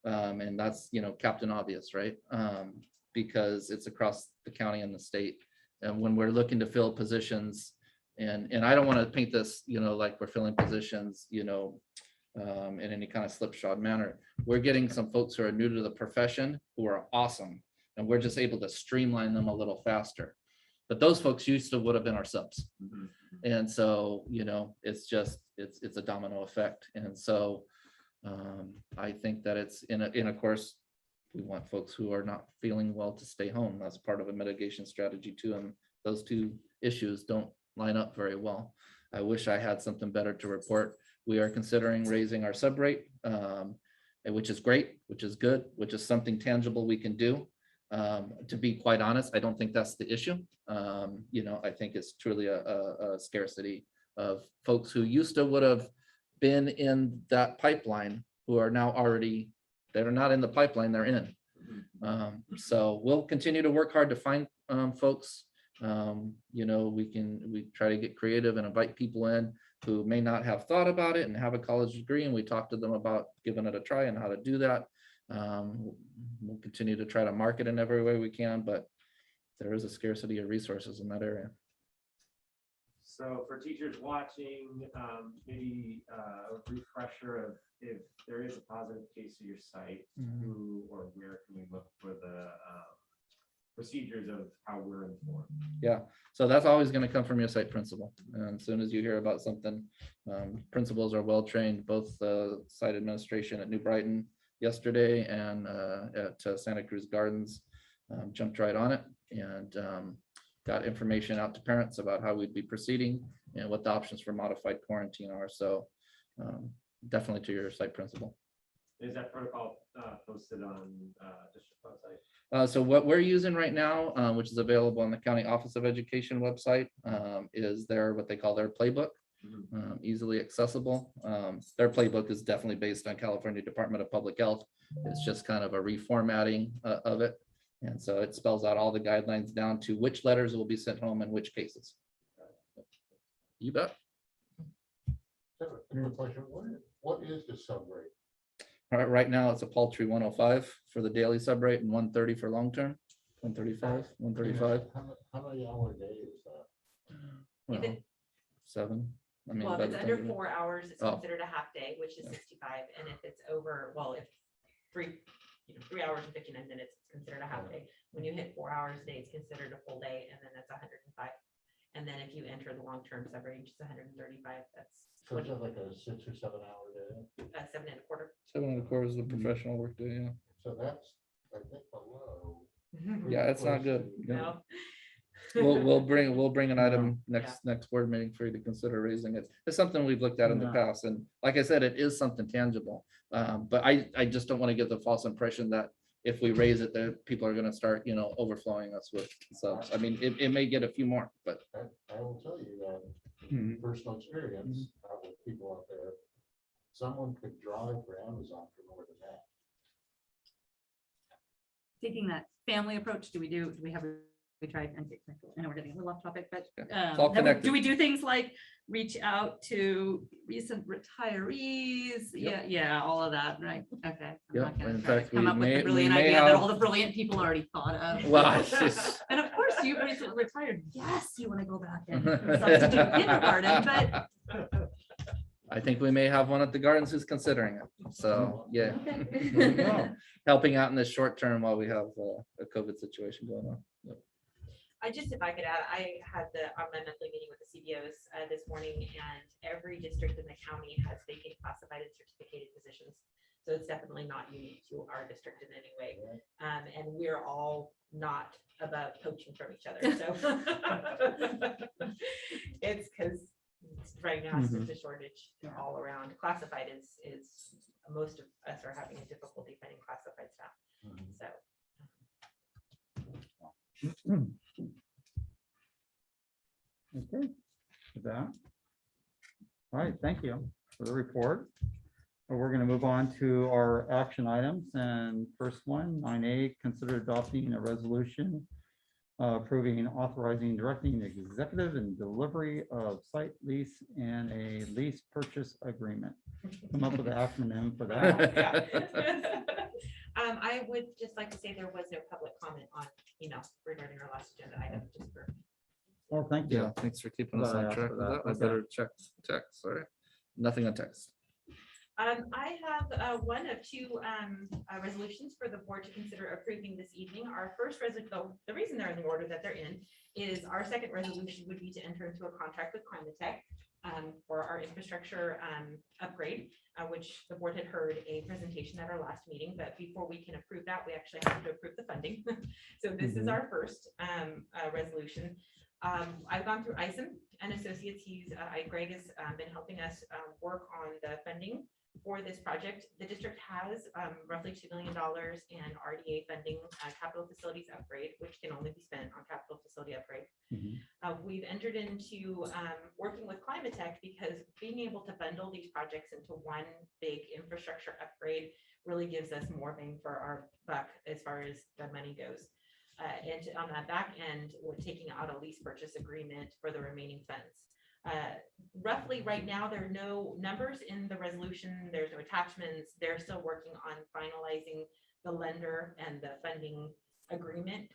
And that's, Captain Obvious, right? Because it's across the county and the state. And when we're looking to fill positions, and I don't want to paint this, like we're filling positions, in any kind of slipshod manner. We're getting some folks who are new to the profession who are awesome, and we're just able to streamline them a little faster. But those folks used to would have been our subs. And so, it's a domino effect. And so I think that it's of course, we want folks who are not feeling well to stay home. That's part of a mitigation strategy too. And those two issues don't line up very well. I wish I had something better to report. We are considering raising our sub rate, which is great, which is good, which is something tangible we can do. To be quite honest, I don't think that's the issue. I think it's truly a scarcity of folks who used to would have been in that pipeline, who are now already, they're not in the pipeline, they're in. So we'll continue to work hard to find folks. We try to get creative and invite people in who may not have thought about it and have a college degree, and we talk to them about giving it a try and how to do that. We'll continue to try to market in every way we can, but there is a scarcity of resources in that area. So for teachers watching, maybe a refresher of if there is a positive case of your site, who or where can we look for the procedures of how we're informed? Yeah, so that's always going to come from your site principal. And as soon as you hear about something, principals are well trained, both the site administration at New Brighton yesterday and at Santa Cruz Gardens jumped right on it and got information out to parents about how we'd be proceeding and what the options for modified quarantine are. So definitely to your site principal. Is that protocol posted on district website? So what we're using right now, which is available on the County Office of Education website, is what they call their playbook, easily accessible. Their playbook is definitely based on California Department of Public Health. It's just kind of a reformatting of it. And so it spells out all the guidelines down to which letters will be sent home in which cases. You bet. Question, what is the sub rate? All right, right now it's a paltry 105 for the daily sub rate and 130 for long term. 135, 135. How many hour day is that? Well, 7. I mean, Well, if by it's the time under you- 4 hours, it's Oh. considered a half day, which is 65. And if it's over, if 3 hours and 59 minutes, it's considered a half day. When you hit 4 hours a day, it's considered a full day, and then that's 105. And then if you enter the long-term sub range, it's 135. That's So is that like a 6 or 7 hour day? 7 1/4. 7 1/4 is the professional work day. Yeah. So that's, I think, below. Yeah, it's not good. No. We'll bring an item next board meeting for you to consider raising it. It's something we've looked at in the past, and like I said, it is something tangible. But I just don't want to give the false impression that if we raise it, that people are going to start, overflowing us with subs. I mean, it may get a few more, but I will tell you that personal experience with people out there, someone could drive for Amazon for more than that. Taking that family approach, do we have, we tried, and I know we're getting a little off topic, but it's all connected. do we do things like reach out to recent retirees? Yep. Yeah, all of that, right? Okay. I'm Yep, not gonna in try to fact, come we up with may- the brilliant we may idea that have- all the brilliant people already thought of. Well, it's just- And of course, you recently retired. Yes, you want to go back and substitute kindergarten, but I think we may have one at the Gardens who's considering it. So, yeah. okay. Helping out in the short term while we have a COVID situation going on. Yep. If I could add, I had on my monthly meeting with the CBOs this morning, and every district in the county has vacant classified and certificated positions. So it's definitely not unique to our district in any way. And we're all not above poaching from each other. So it's because right now it's just a shortage all around. Classified is most of us are having a difficulty finding classified staff. So. Okay, with that. All right, thank you for the report. We're going to move on to our action items, and first one, 9A, consider adopting a resolution approving, authorizing, directing the executive and delivery of site lease and a lease purchase agreement. Come up with an acronym for that. Yeah. I would just like to say there was no public comment on email regarding our last agenda item, just for. Oh, thank you. Yeah, thanks for keeping us Glad I on asked track for with that. that. I Okay. better check text, sorry. Nothing on text. I have one of two resolutions for the board to consider approving this evening. Our first resolution, the reason they're in the order that they're in is our second resolution would be to enter into a contract with Climatech for our infrastructure upgrade, which the board had heard a presentation at our last meeting, but before we can approve that, we actually have to approve the funding. So this is our first resolution. I've gone through Isom and Associates. Greg has been helping us work on the funding for this project. The district has roughly $2 million in RDA funding, capital facilities upgrade, which can only be spent on capital facility upgrade. Mhm. We've entered into working with Climatech because being able to bundle these projects into one big infrastructure upgrade really gives us more bang for our buck as far as the money goes. And on that back end, we're taking out a lease purchase agreement for the remaining funds. Roughly right now, there are no numbers in the resolution. There's no attachments. They're still working on finalizing the lender and the funding agreement.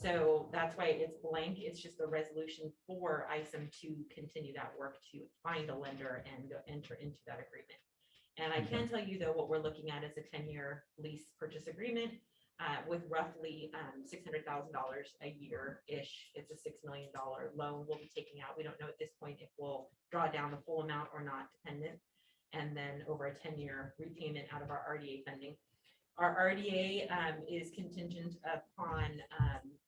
So that's why it's blank. It's just a resolution for ISOM to continue that work to find a lender and enter into that agreement. And I can tell you though, what we're looking at is a 10-year lease purchase agreement with roughly $600,000 a year-ish. It's a $6 million loan we'll be taking out. We don't know at this point if we'll draw down the full amount or not, dependent. And then over a 10-year repayment out of our RDA funding. Our RDA is contingent upon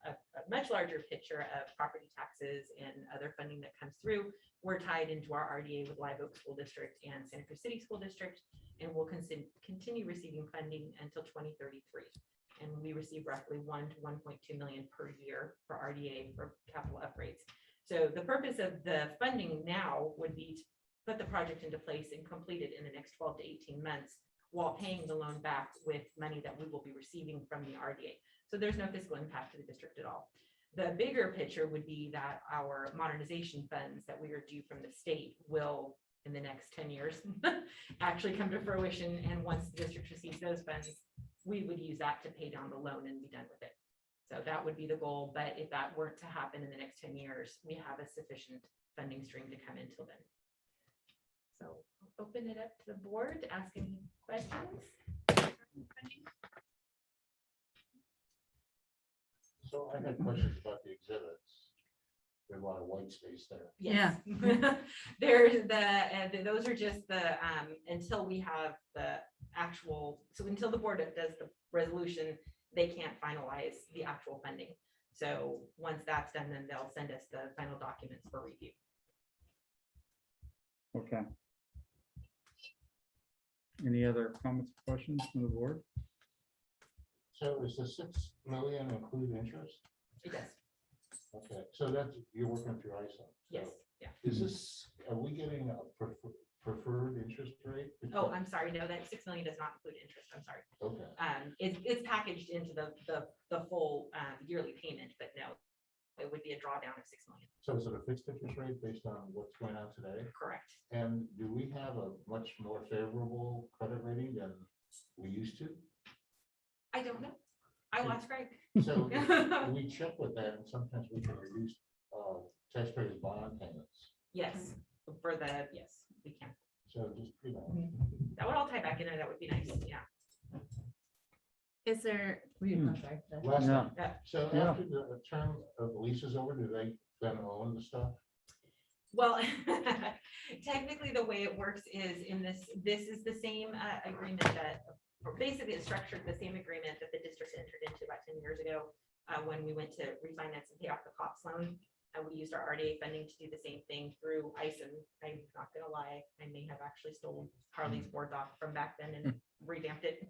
a much larger picture of property taxes and other funding that comes through. We're tied into our RDA with Live Oak School District and Santa Cruz City School District, and we'll continue receiving funding until 2033. And we receive roughly 1 to 1.2 million per year for RDA for capital upgrades. So the purpose of the funding now would be to put the project into place and complete it in the next 12 to 18 months while paying the loan back with money that we will be receiving from the RDA. So there's no fiscal impact to the district at all. The bigger picture would be that our modernization funds that we are due from the state will, in the next 10 years, actually come to fruition. And once the district receives those funds, we would use that to pay down the loan and be done with it. So that would be the goal. But if that weren't to happen in the next 10 years, we have a sufficient funding stream to come in till then. So I'll open it up to the board to ask any questions. So I had questions about the exhibits. There's a lot of white space there. Yes. There's those are just the, until we have the actual, so until the board does the resolution, they can't finalize the actual funding. So once that's done, then they'll send us the final documents for review. Okay. Any other comments, or questions from the board? So is the 6 million include interest? It does. Okay, so that's, you're working through ISO. Yes. Yeah. Is this, are we getting a preferred interest rate? Oh, I'm sorry. No, that 6 million does not include interest. I'm sorry. Okay, It's packaged into the full yearly payment, but no, it would be a drawdown of 6 million. so is it a fixed interest rate based on what's going on today? Correct. And do we have a much more favorable credit rating than we used to? I don't know. I will ask Greg. So we check with that, and sometimes we can reduce taxpayers' bond payments. Yes, yes, we can. So just, you know, That would all tie back in there. That would be nice. Yeah. Is there? last Yeah. time. Yeah. So Yeah. after the term of the lease is over, do they then own the stuff? Well, technically, the way it works is this is the same agreement that, or basically it's structured the same agreement that the district entered into about 10 years ago when we went to refinance and pay off the COPS loan. And we used our RDA funding to do the same thing through ISOM. I'm not gonna lie, I may have actually stolen Harley's board doc from back then and revamped it.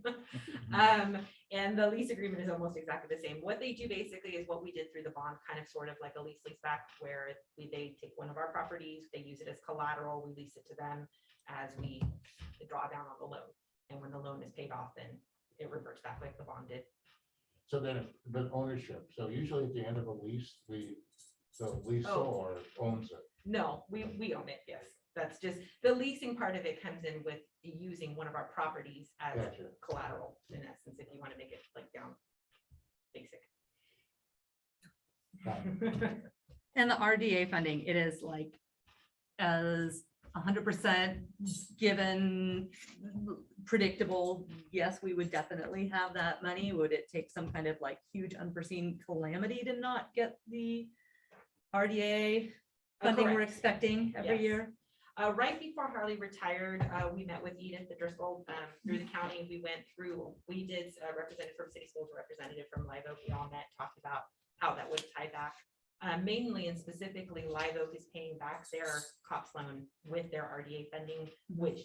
And the lease agreement is almost exactly the same. What they do basically is what we did through the bond, kind of sort of like a lease back, where they take one of our properties, they use it as collateral, we lease it to them as we draw down on the loan. loan is paid off, then it reverts back like the bond did. So then, the ownership, so usually at the end of a lease, the leaseor owns it. No, we own it, yes. That's just, the leasing part of it comes in with using one of our properties as Gotcha. collateral, in essence, if you want to make it like down basic. And the RDA funding, it is like as 100% given, predictable. Yes, we would definitely have that money. Would it take some kind of like huge unforeseen calamity to not get the RDA funding we're Correct. expecting every Yes. year? Right before Harley retired, we met with Edith Driscoll through the county. We did a representative from City Schools, a representative from Live Oak. We all met, talked about how that would tie back. Mainly and specifically, Live Oak is paying back their COPS loan with their RDA funding, which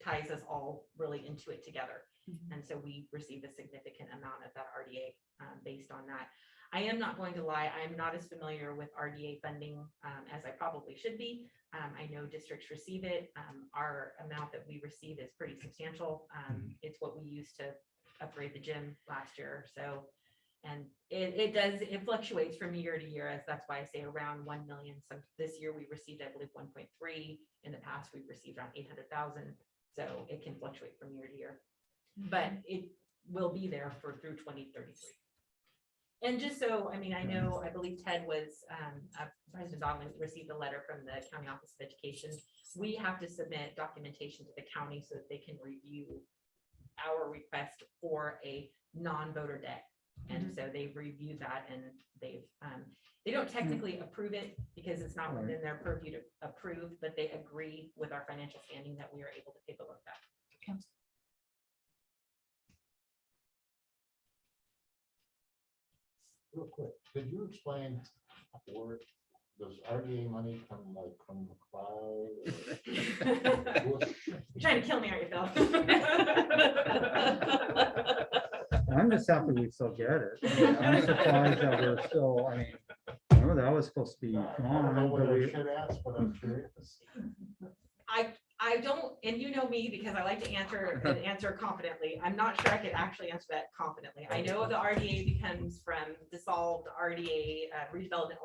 ties us all really into it together. And so we received a significant amount of that RDA based on that. I am not going to lie, I am not as familiar with RDA funding as I probably should be. I know districts receive it. Our amount that we receive is pretty substantial. It's what we used to upgrade the gym last year. So, and it fluctuates from year to year, as that's why I say around 1 million. So this year we received, I believe, 1.3. In the past, we've received around 800,000. So it can fluctuate from year to year, but it will be there through 2033. And just so, I mean, I know, I believe Ted was, President Dogman received a letter from the County Office of Education. We have to submit documentation to the county so that they can review our request for a non-voter debt. And so they've reviewed that, and they don't technically approve it because it's not within their purview to approve, but they agree with our financial standing that we are able to pay the loan back. Real quick, could you explain where does RDA money come like from the cloud? You're trying to kill me, aren't you, Phil? I'm just happy we still get it. I'm surprised that we're still, I mean, remember that was supposed to be I don't know gone, what but I we, should ask, but I'm curious. I don't, and you know me, because I like to answer confidently. I'm not sure I could actually answer that confidently. I know the RDA becomes from dissolved RDA redevelopment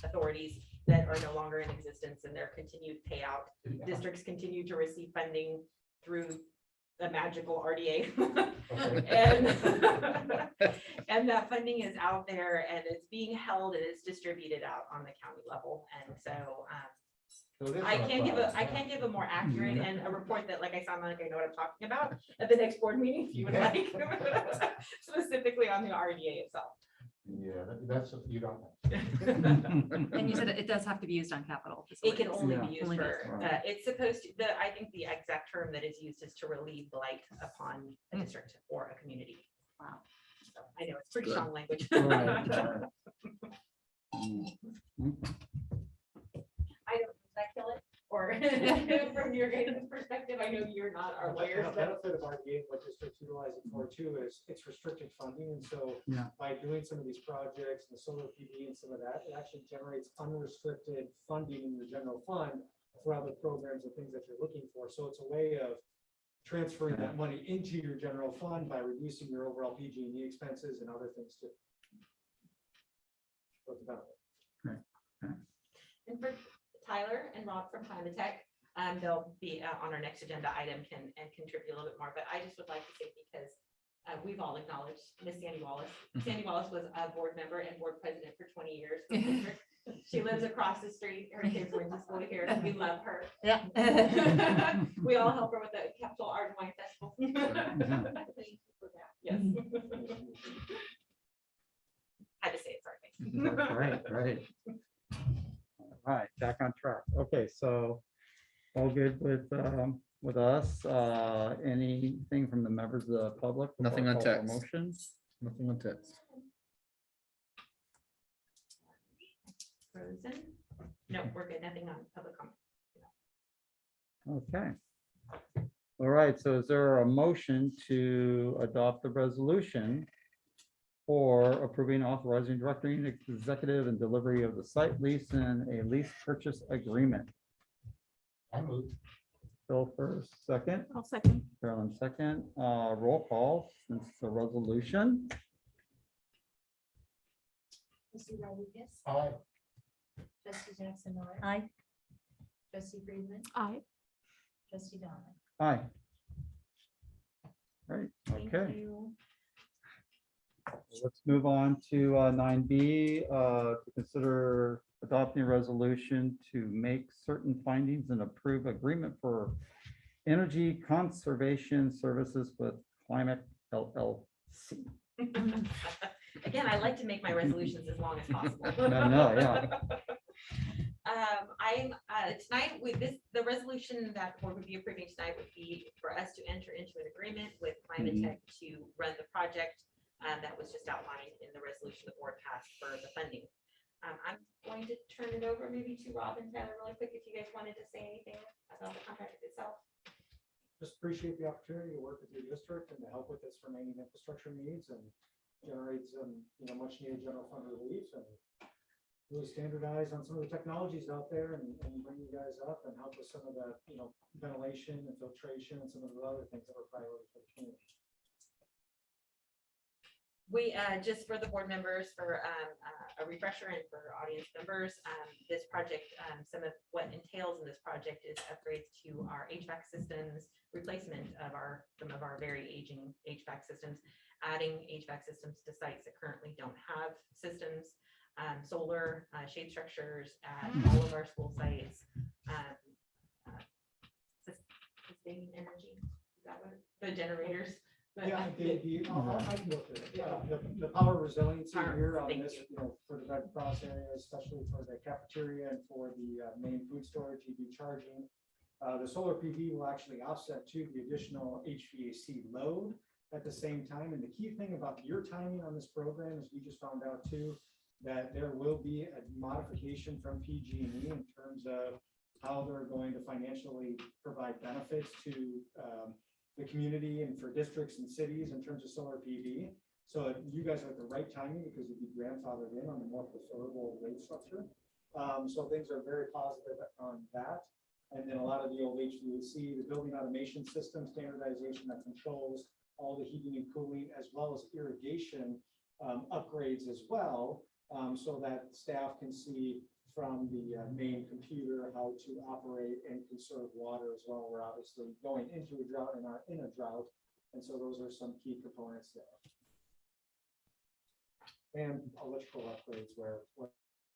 authorities that are no longer in existence, and their continued payout. Districts continue to receive funding through the magical RDA. And that funding is out there, and it's being held, and it's distributed out on the county level. And so I can't give a more accurate and a report that, like, I sound like I know what I'm talking about at the next board meeting, if you would like, specifically on the RDA itself. Yeah, that's, you don't. And you said it does have to be used on capital. It can only Yeah. be used Only for, it's supposed to, I think the exact term that is used is to relieve blight upon a district or a community. Wow. So I know it's pretty Good. strong language. Right. I don't, did I kill it? Or from your guys' perspective, I know you're not our lawyers, The but benefit of RDA, what districts utilize it for too, is it's restricted funding, and so Yeah. by doing some of these projects, the solar PV and some of that, it actually generates unrestricted funding in the general fund for other programs and things that you're looking for. So it's a way of transferring that money into your general fund by reducing your overall PG&E expenses and other things too. What's the benefit? and for Tyler and Rob from Climate Tech, they'll be on our next agenda item and contribute a little bit more. But I just would like to say, because we've all acknowledged Miss Sandy Wallace. Sandy Wallace was a board member and board president for 20 years. for the district. She lives across the street. Her kids went to school here. We love her. Yeah. We all help her with the Capital Art and Wine Festival. Thank you for that. Yes. Had to say it, sorry. Right. All right, back on track. Okay, so all good with us. Anything from the members of the public? before Nothing I on call for text. Motion? Nothing on text. Frozen? No, we're good. Nothing on public comment. Okay. All right, so is there a motion to adopt the resolution for approving, authorizing, directing executive and delivery of the site lease and a lease purchase agreement? I moved. Phil first, second, I'll second. Carolyn second, roll call, since it's a resolution. Trustee Rodriguez, Aye. trustee Jackson Miller, Aye. trustee Friedman, Aye. trustee Donnelly. Aye. Right, Thank okay, you. let's move on to 9B, to consider adopting a resolution to make certain findings and approve agreement for energy conservation services with Climate LLC. Again, I like to make my resolutions as long as possible. No, yeah. Tonight with this, the resolution that the board would be approving tonight would be for us to enter into an agreement with Climate Mhm. Tech to run the project that was just outlined in the resolution the board passed for the funding. I'm going to turn it over maybe to Rob and Tyler really quick if you guys wanted to say anything about the contract itself. Just appreciate the opportunity to work with your district and to help with its remaining infrastructure needs and generate some, much needed general fund relief and really standardize on some of the technologies out there and bring you guys up and help with some of the, ventilation and filtration and some of the other things that were priority for the community. We, just for the board members, for a refresher and for audience members, this project, some of what entails in this project is upgrades to our HVAC systems, replacement of some of our very aging HVAC systems, adding HVAC systems to sites that currently don't have systems, solar, shade structures at all of our school sites. Sustaining energy, is that what, the generators? Yeah, I can go through it. The power resiliency here on Thank this, you. for the Red Cross area, especially for the cafeteria and for the main food storage, EV charging. The solar PV will actually offset to the additional HVAC load at the same time. And the key thing about your timing on this program is we just found out too, that there will be a modification from PG&E in terms of how they're going to financially provide benefits to the community and for districts and cities in terms of solar PV. So you guys are at the right timing because you'd be grandfathered in on the more preferable rate structure. So things are very positive on that. And then a lot of the old HVAC, the building automation system standardization that controls all the heating and cooling, as well as irrigation upgrades as well, so that staff can see from the main computer how to operate and conserve water as well. We're obviously going into a drought and are in a drought. And so those are some key components there. And electrical upgrades where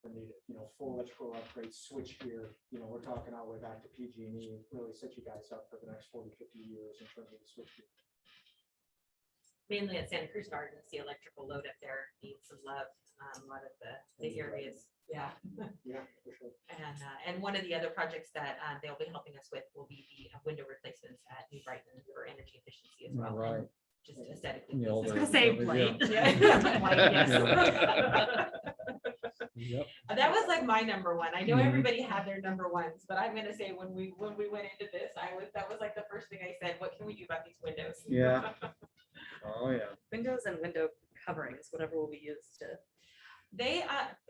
needed, full electrical upgrades, switch gear, we're talking all the way back to PG&E, really set you guys up for the next 40, 50 years in terms of the switch gear. Mainly at Santa Cruz Gardens, the electrical load up there needs some love. A lot of the areas, yeah. Yeah, for sure. And one of the other projects that they'll be helping us with will be the window replacements at New Brighton for energy efficiency as well. Right. Just aesthetically. The older- pleasing. Say yeah. white. White, yes. Yep. That was like my number one. I know Mhm. everybody had their number ones, but I'm gonna say when we went into this, that was like the first thing I said, what can we do about these windows? Yeah. Oh, yeah. Windows and window coverings, whatever will be used to. They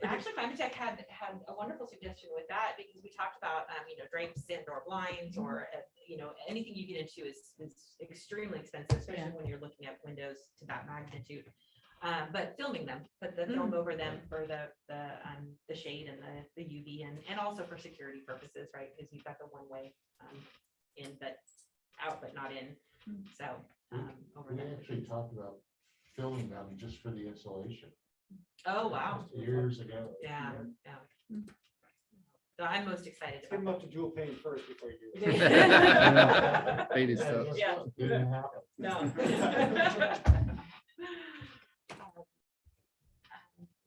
actually, Climate Tech had a wonderful suggestion with that because we talked about drapes and or blinds or anything you get into is extremely expensive, especially when you're looking at windows to that magnitude. But filming them, put the film over them for the shade and the UV and also for security purposes, right? Because you've got the one way in but out but not in. So over We there. actually talked about filming them just for the installation Oh wow. years ago. Yeah. So I'm most excited Let's get them about. up to dual pane first before you do it. Yeah. Baby And stuff. guess Yeah. what? Didn't happen. No.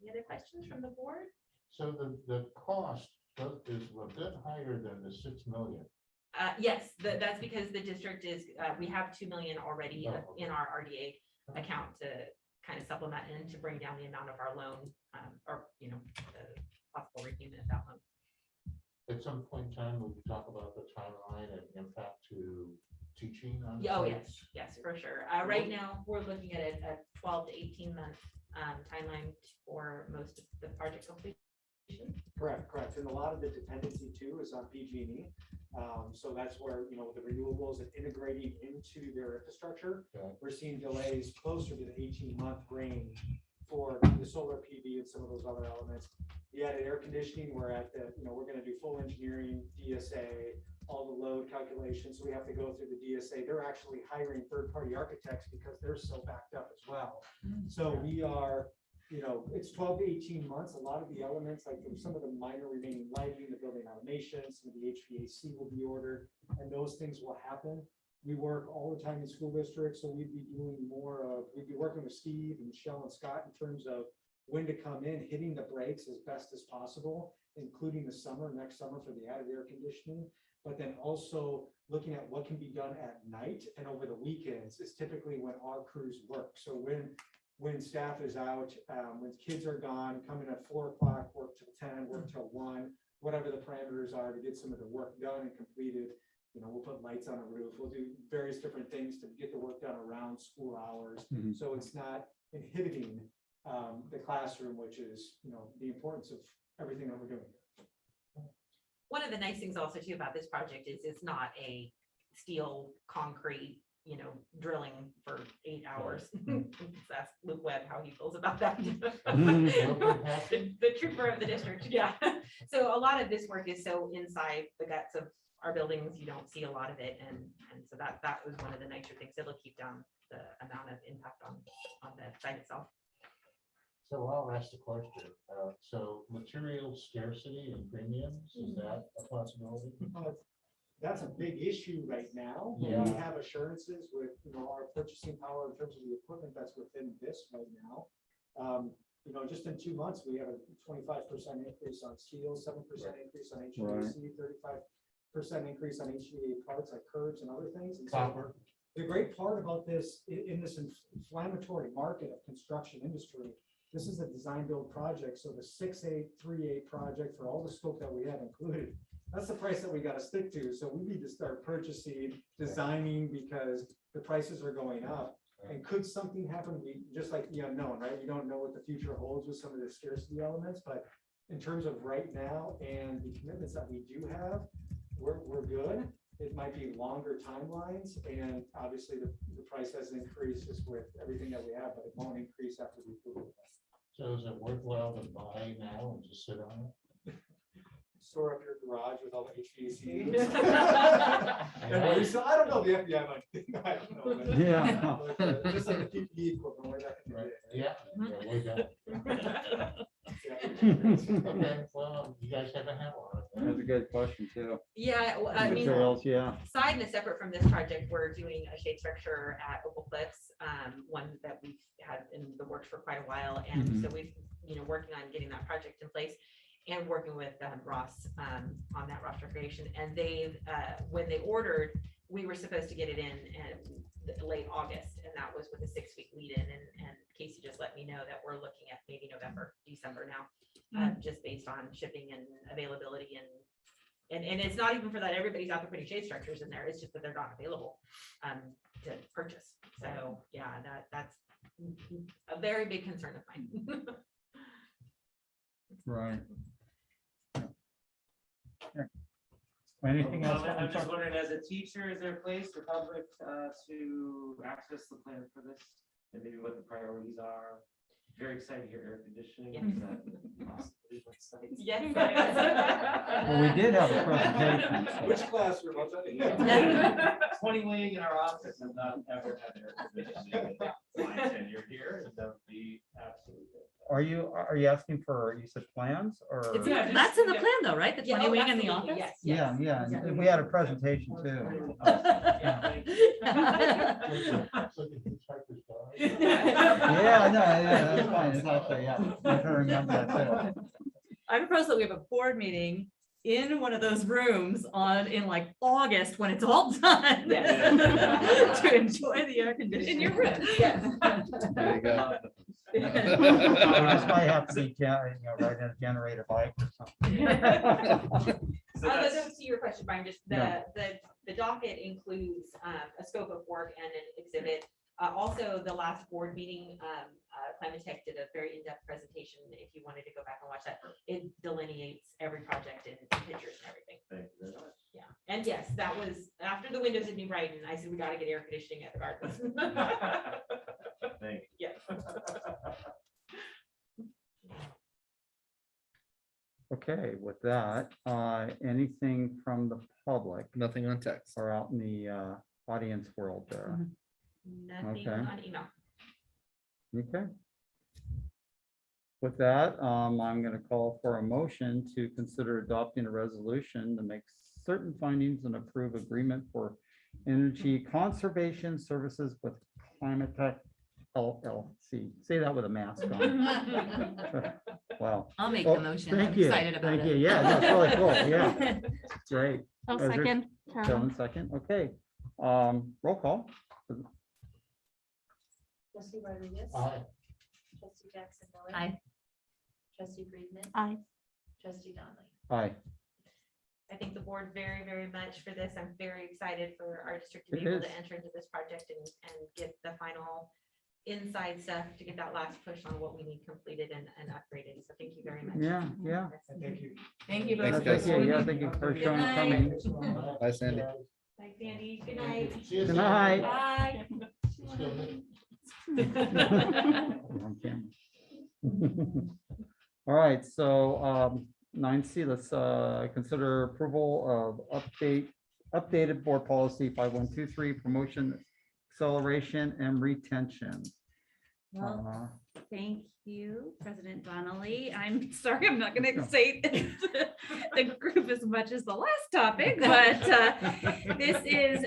Any other questions from the board? So the cost is a bit higher than the 6 million. Yes, that's because the district is, we have 2 million already Oh, okay. in our RDA account to kind of supplement and to bring down the amount of our loan, or, the possible repayment of that loan. At some point in time, we could talk about the timeline and impact to teaching on. Oh, sites. yes, for sure. Right now, we're looking at a 12 to 18 month timeline for most of the project completion. Correct. And a lot of the dependency too is on PG&E. So that's where, the renewables and integrating into their infrastructure, we're seeing delays closer to the 18-month range for the solar PV and some of those other elements. The added air conditioning, we're at we're going to do full engineering, DSA, all the load calculations. So we have to go through the DSA. They're actually hiring third-party architects because they're so backed up as well. So we are, it's 12 to 18 months. A lot of the elements, like there's some of the minor remaining lighting, the building automation, some of the HVAC will be ordered, and those things will happen. We work all the time in school districts, so we'd be working with Steve and Michelle and Scott in terms of when to come in, hitting the brakes as best as possible, including the next summer for the added air conditioning, but then also looking at what can be done at night and over the weekends is typically when our crews work. So when staff is out, when kids are gone, coming at 4 o'clock, work till 10, work till 1, whatever the parameters are to get some of the work done and completed. We'll put lights on a roof. We'll do various different things to get the work done around school hours. So it's not inhibiting the classroom, which is, the importance of everything that we're doing. One of the nice things also too about this project is it's not a steel concrete, drilling for 8 hours. That's Luke Webb, how he feels about that. The trooper of the district. Yeah. So a lot of this work is so inside the guts of our buildings, you don't see a lot of it. And so that was one of the nicer things. It'll keep down the amount of impact on the site itself. So I'll ask the question. So material scarcity and premiums, is that a possibility? That's a big issue right now. Yeah. We have assurances with, our purchasing power in terms of the equipment that's within this right now. Just in 2 months, we have a 25% increase on steel, 7% increase on HVAC, 35% increase on HVAC parts like curbs and other things. And Copper. the great part about this, in this inflammatory market of construction industry, this is a design build project. So the 6838 project for all the scope that we have included, that's the price that we got to stick to. So we need to start purchasing, designing, because the prices are going up. And could something happen? We just like the unknown, right? We don't know what the future holds with some of the scarcity elements, but in terms of right now and the commitments that we do have, we're good. It might be longer timelines, and obviously the price has increased just with everything that we have, but it won't increase after we approve it. So is it worthwhile to buy now and just sit on it? Store up your garage with all the HVAC. So I don't know the FBI might. I don't know. But, Yeah. but, just like the PPE equipment, way back in the day. Yeah, way back. Okay, well, you guys have a handle on it. That's a good question too. Yeah, well, I mean, Materials, yeah. side and separate from this project, we're doing a shade structure at Opal Cliffs, one that we've had in the works for quite a while. And so we've, working on getting that project in place and working with Ross on that roster creation. And they've, when they ordered, we were supposed to get it in late August, and that was with a 6-week lead in. And Casey just let me know that we're looking at maybe November, December now, just based on shipping and availability and it's not even for that everybody's out there putting shade structures in there. It's just that they're not available to purchase. So yeah, that's a very big concern of mine. Right. Anything else? I'm just wondering, as a teacher, is there a place for public to access the plan for this? And maybe what the priorities are? Very excited to hear air conditioning. Yes. Well, we did have a presentation. so- Which classroom? I'll tell you. 20 wing in our office and not ever had air conditioning. My tenure here, and that would be absolutely. Are you asking for, you said plans or? Yeah, That's in the plan though, right? The Yeah, 20 wing in the absolutely, office? yes, Yeah, yes. and we had a presentation too. Yeah, no, yeah, that's fine. It's actually, yeah. I can remember that too. I propose that we have a board meeting in one of those rooms in like August when it's all done. Yes. To enjoy the air conditioning. In your room, yes. There you go. We just might have to be, right in a generator bike or something. So that's- To your question, Brian, just the docket includes a scope of work and an exhibit. Also, the last board meeting, Climate Tech did a very in-depth presentation. If you wanted to go back and watch that, it delineates every project in pictures and everything. Thank you very much. Yeah, and yes, that was after the windows at New Brighton. I said, we gotta get air conditioning at the gardens. Thank you. Yes. Okay, with that, anything from the public Nothing on text. or out in the audience world there? Nothing Okay. on email. Okay. With that, I'm going to call for a motion to consider adopting a resolution to make certain findings and approve agreement for energy conservation services with Climate Tech LLC. Say that with a mask on. Wow. I'll make Oh, the motion. Thank I'm you. excited about Thank you. it. Yeah, that's really cool. Yeah, great. I'll Is there- second. Carolyn. Carolyn, second. Okay. Roll call. Trustee Rodriguez. Aye. Trustee Jackson Miller. Aye. Trustee Friedman. Aye. Trustee Donnelly. Aye. I thank the board very, very much for this. I'm very excited for our district to It be able to is. enter into this project and get the final inside stuff to get that last push on what we need completed and upgraded. So thank you very much. Yeah, yeah. And thank you. Thank you. Thanks, both. guys. Thank you. Yeah, thank you for Good showing night. coming. Bye, Sandy. Thanks, Andy. Good night. Good night. Bye. On camera. All right, so 9C, let's consider approval of updated board policy 5123, promotion, acceleration, and retention. Well, thank you, President Donnelly. I'm sorry, I'm not going to say the group as much as the last topic, but this is,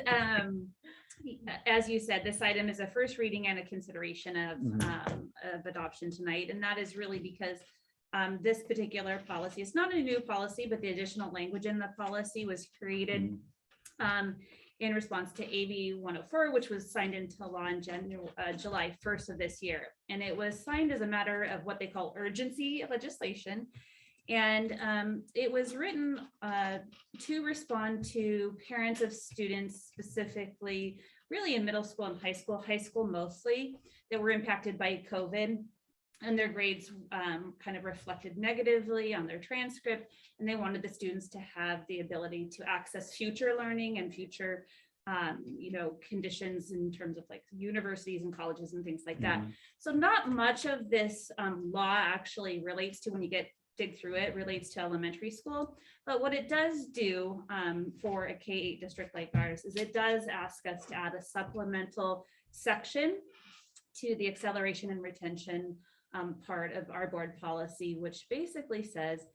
as you said, this item is a first reading and a consideration of adoption tonight. And that is really because this particular policy, it's not a new policy, but the additional language in the policy was created in response to AB 104, which was signed into law in July 1st of this year. And it was signed as a matter of what they call urgency legislation. And it was written to respond to parents of students, specifically really in middle school and high school mostly, that were impacted by COVID. And their grades kind of reflected negatively on their transcript, and they wanted the students to have the ability to access future learning and future, conditions in terms of like universities and colleges and things like that. So not much of this law actually relates to, when you dig through it, relates to elementary school. But what it does do for a K-8 district like ours is it does ask us to add a supplemental section to the acceleration and retention part of our board policy, which basically says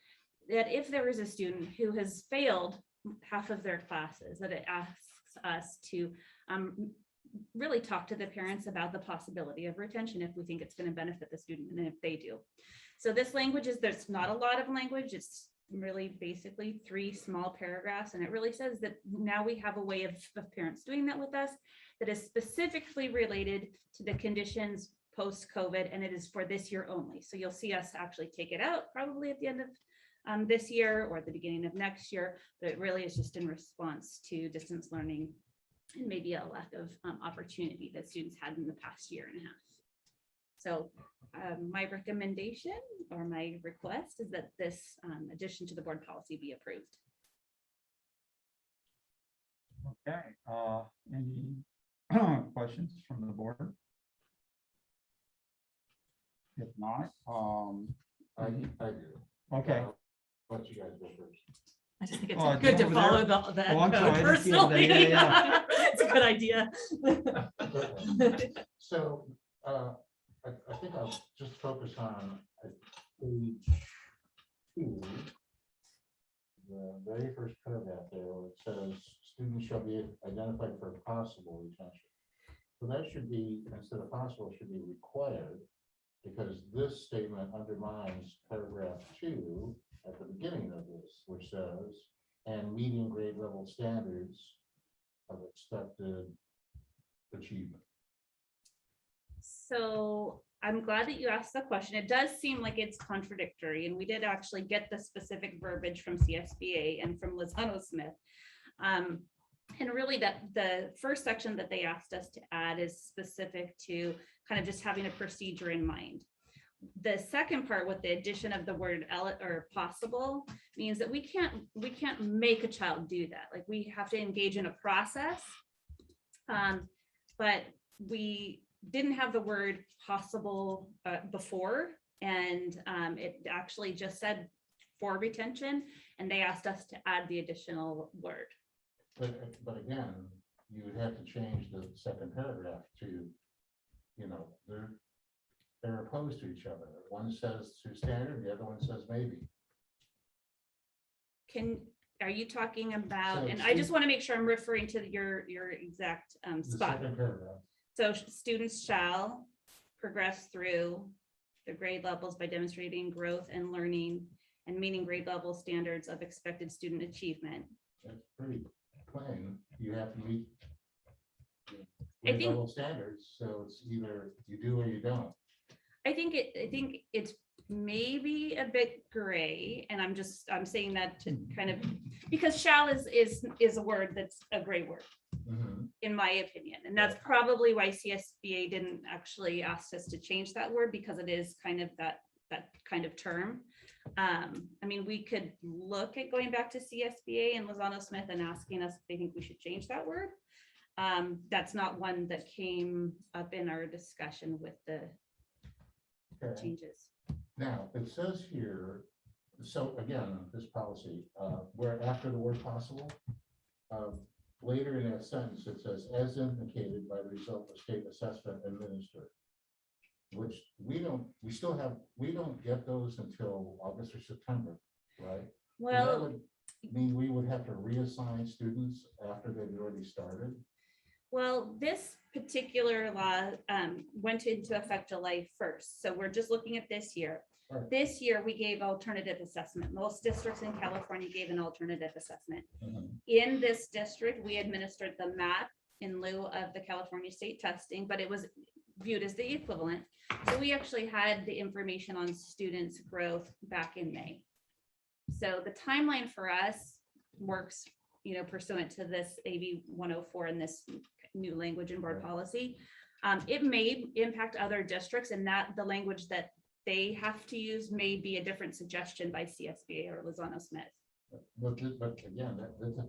that if there is a student who has failed half of their classes, that it asks us to really talk to the parents about the possibility of retention if we think it's going to benefit the student, and if they do. So this language there's not a lot of language. It's really basically 3 small paragraphs, and it really says that now we have a way of parents doing that with us that is specifically related to the conditions post-COVID, and it is for this year only. So you'll see us actually take it out probably at the end of this year or at the beginning of next year, but it really is just in response to distance learning and maybe a lack of opportunity that students had in the past year and a half. So my recommendation or my request is that this addition to the board policy be approved. Okay, any questions from the board? If not, I do. okay. Let you guys go first. I just think it's Oh, good to over follow there? that Oh, I'm sorry, I didn't see it personally. there. Yeah, It's a good idea. So, I think I'll just focus on page 2, the very first paragraph there, where it says students shall be identified for possible retention. So that should be, instead of possible, it should be required, because this statement undermines paragraph 2 at the beginning of this, which says, and meeting grade level standards of expected achievement. So I'm glad that you asked the question. It does seem like it's contradictory, and we did actually get the specific verbiage from CSBA and from Lozano Smith. And really that the first section that they asked us to add is specific to kind of just having a procedure in mind. The second part with the addition of the word or possible means that we can't make a child do that. Like we have to engage in a process. But we didn't have the word possible before, and it actually just said for retention, and they asked us to add the additional word. But again, you would have to change the second paragraph to, you know, they're opposed to each other. One says to standard, the other one says maybe. Are you talking about, So and I just want to make sure I'm referring to your exact The spot. second paragraph. So students shall progress through the grade levels by demonstrating growth and learning and meeting grade level standards of expected student achievement. That's pretty plain. You have to meet I grade think- level standards, so it's either you do or you don't. I think it's maybe a bit gray, and I'm saying that to kind of, because shall is a word that's a gray word, Mhm. in my opinion. And that's probably why CSBA didn't actually ask us to change that word, because it is kind of that kind of term. I mean, we could look at going back to CSBA and Lozano Smith and asking us if they think we should change that word. That's not one that came up in our discussion with the Okay. changes. Now, it says here, so again, this policy, where after the word possible, later in that sentence, it says, as indicated by the result of state assessment administered. Which we don't get those until August or September, right? So that Well, would mean we would have to reassign students after they've already started. well, this particular law went into effect July 1st. So we're just looking at this year. Right. This year, we gave alternative assessment. Most districts in California gave an alternative assessment. Mhm. In this district, we administered the MAP in lieu of the California state testing, but it was viewed as the equivalent. So we actually had the information on students' growth back in May. So the timeline for us works, pursuant to this AB 104 and this new language in board Right. policy. It may impact other districts, and that the language that they have to use may be a different suggestion by CSBA or Lozano Smith. But again,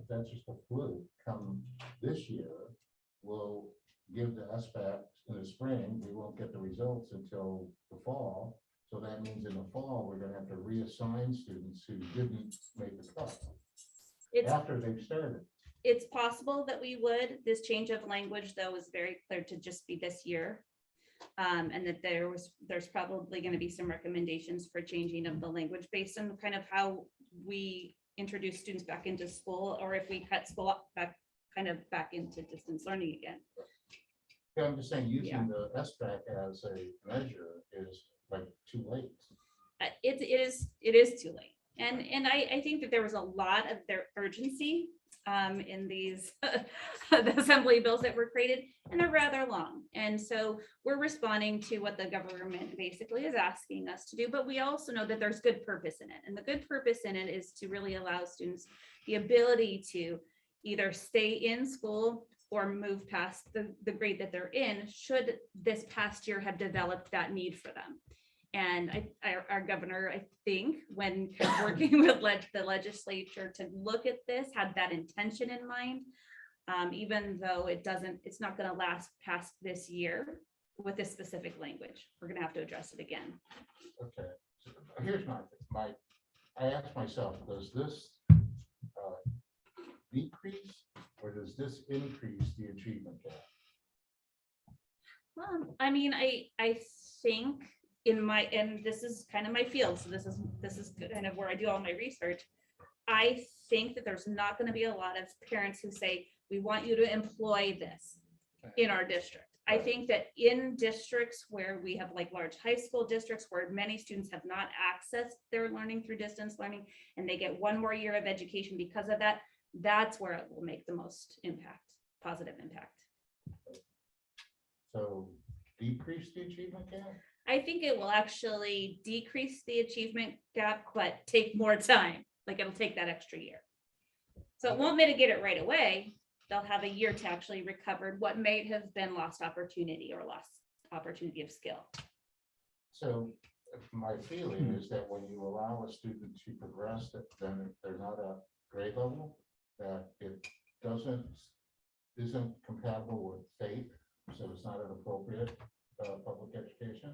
that's just a fluke. Come this year, we'll give the SBAC in the spring. We won't get the results until the fall. So that means in the fall, we're gonna have to reassign students who didn't make the cut It's after they've started. It's possible that we would. This change of language, though, is very clear to just be this year. And that there's probably going to be some recommendations for changing of the language based on kind of how we introduce students back into school, or if we cut school back into distance learning again. Yeah, I'm just saying, Yeah. using the SBAC as a measure is like too late. It is too late. And I think that there was a lot of their urgency in these the assembly bills that were created, and they're rather long. And so we're responding to what the government basically is asking us to do, but we also know that there's good purpose in it. And the good purpose in it is to really allow students the ability to either stay in school or move past the grade that they're in, should this past year have developed that need for them. And our governor, I think, when kind of working with the legislature to look at this, had that intention in mind, even though it's not going to last past this year with this specific language. We're going to have to address it again. Okay, so here's I asked myself, does this decrease or does this increase the achievement gap? I mean, I think and this is kind of my field, so this is kind of where I do all my research. I think that there's not going to be a lot of parents who say, we want you to employ this in our district. I think that in districts where we have like large high school districts where many students have not accessed their learning through distance learning, and they get one more year of education because of that, that's where it will make the most positive impact. So decrease the achievement gap? I think it will actually decrease the achievement gap, but take more time. Like it'll take that extra year. So it won't mitigate it right away, they'll have a year to actually recover what may have been lost opportunity or lost opportunity of skill. So my feeling is that when you allow a student to progress, that then if they're not at grade level, that it isn't compatible with FAPE, so it's not an appropriate public education.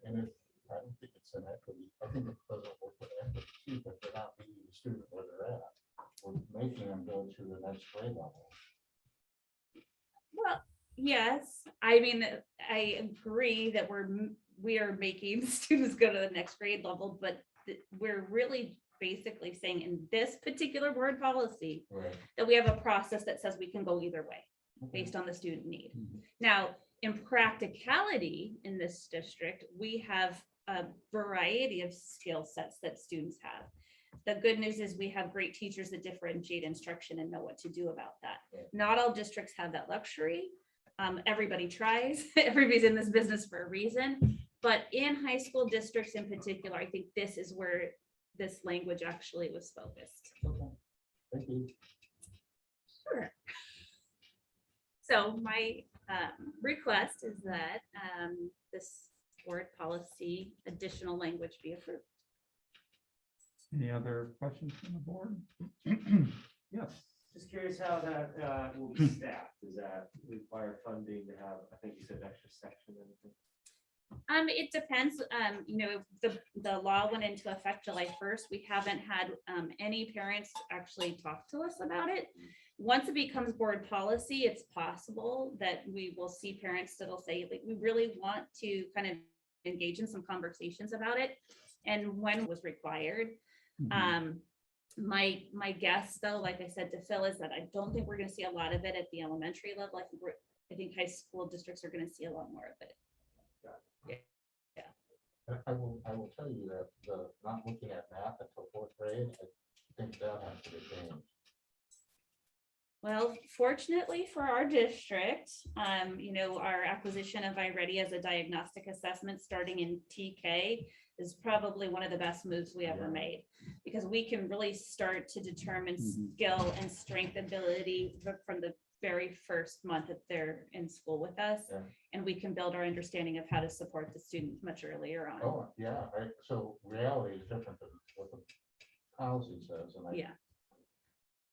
And if, I don't think it's an equity, I think it doesn't work with equity too, but they're not meeting the student where they're at. We're making them go to the next grade level. Well, yes, I mean, I agree that we are making students go to the next grade level, but we're really basically saying in this particular board policy Right. that we have a process that says we can go either way based on the student need. Now, in practicality in this district, we have a variety of skill sets that students have. The good news is we have great teachers that differentiate instruction and know what to do about that. Not all districts have that luxury. Everybody tries. Everybody's in this business for a reason. But in high school districts in particular, I think this is where this language actually was focused. Okay. Thank you. Sure. So my request is that this board policy additional language be approved. Any other questions from the board? Yes. Just curious how that will be staffed. Does that require funding to have, I think you said extra section and everything? It depends. You know, the law went into effect July 1st. We haven't had any parents actually talk to us about it. Once it becomes board policy, it's possible that we will see parents that'll say, like, we really want to kind of engage in some conversations about it and when it was required. My guess, though, like I said to Phil, is that I don't think we're going to see a lot of it at the elementary level. I think high school districts are going to see a lot more of it. I will tell you that the not looking at math until fourth grade, I think that has to be changed. Well, fortunately for our district, you know, our acquisition of iReady as a diagnostic assessment starting in TK is probably one of the best moves we ever made, because we can really start to determine skill and strength ability from the very first month that they're in school with us. Yeah. And we can build our understanding of how to support the student much earlier on. Oh, yeah, so reality is different than what the policy says, and Yeah.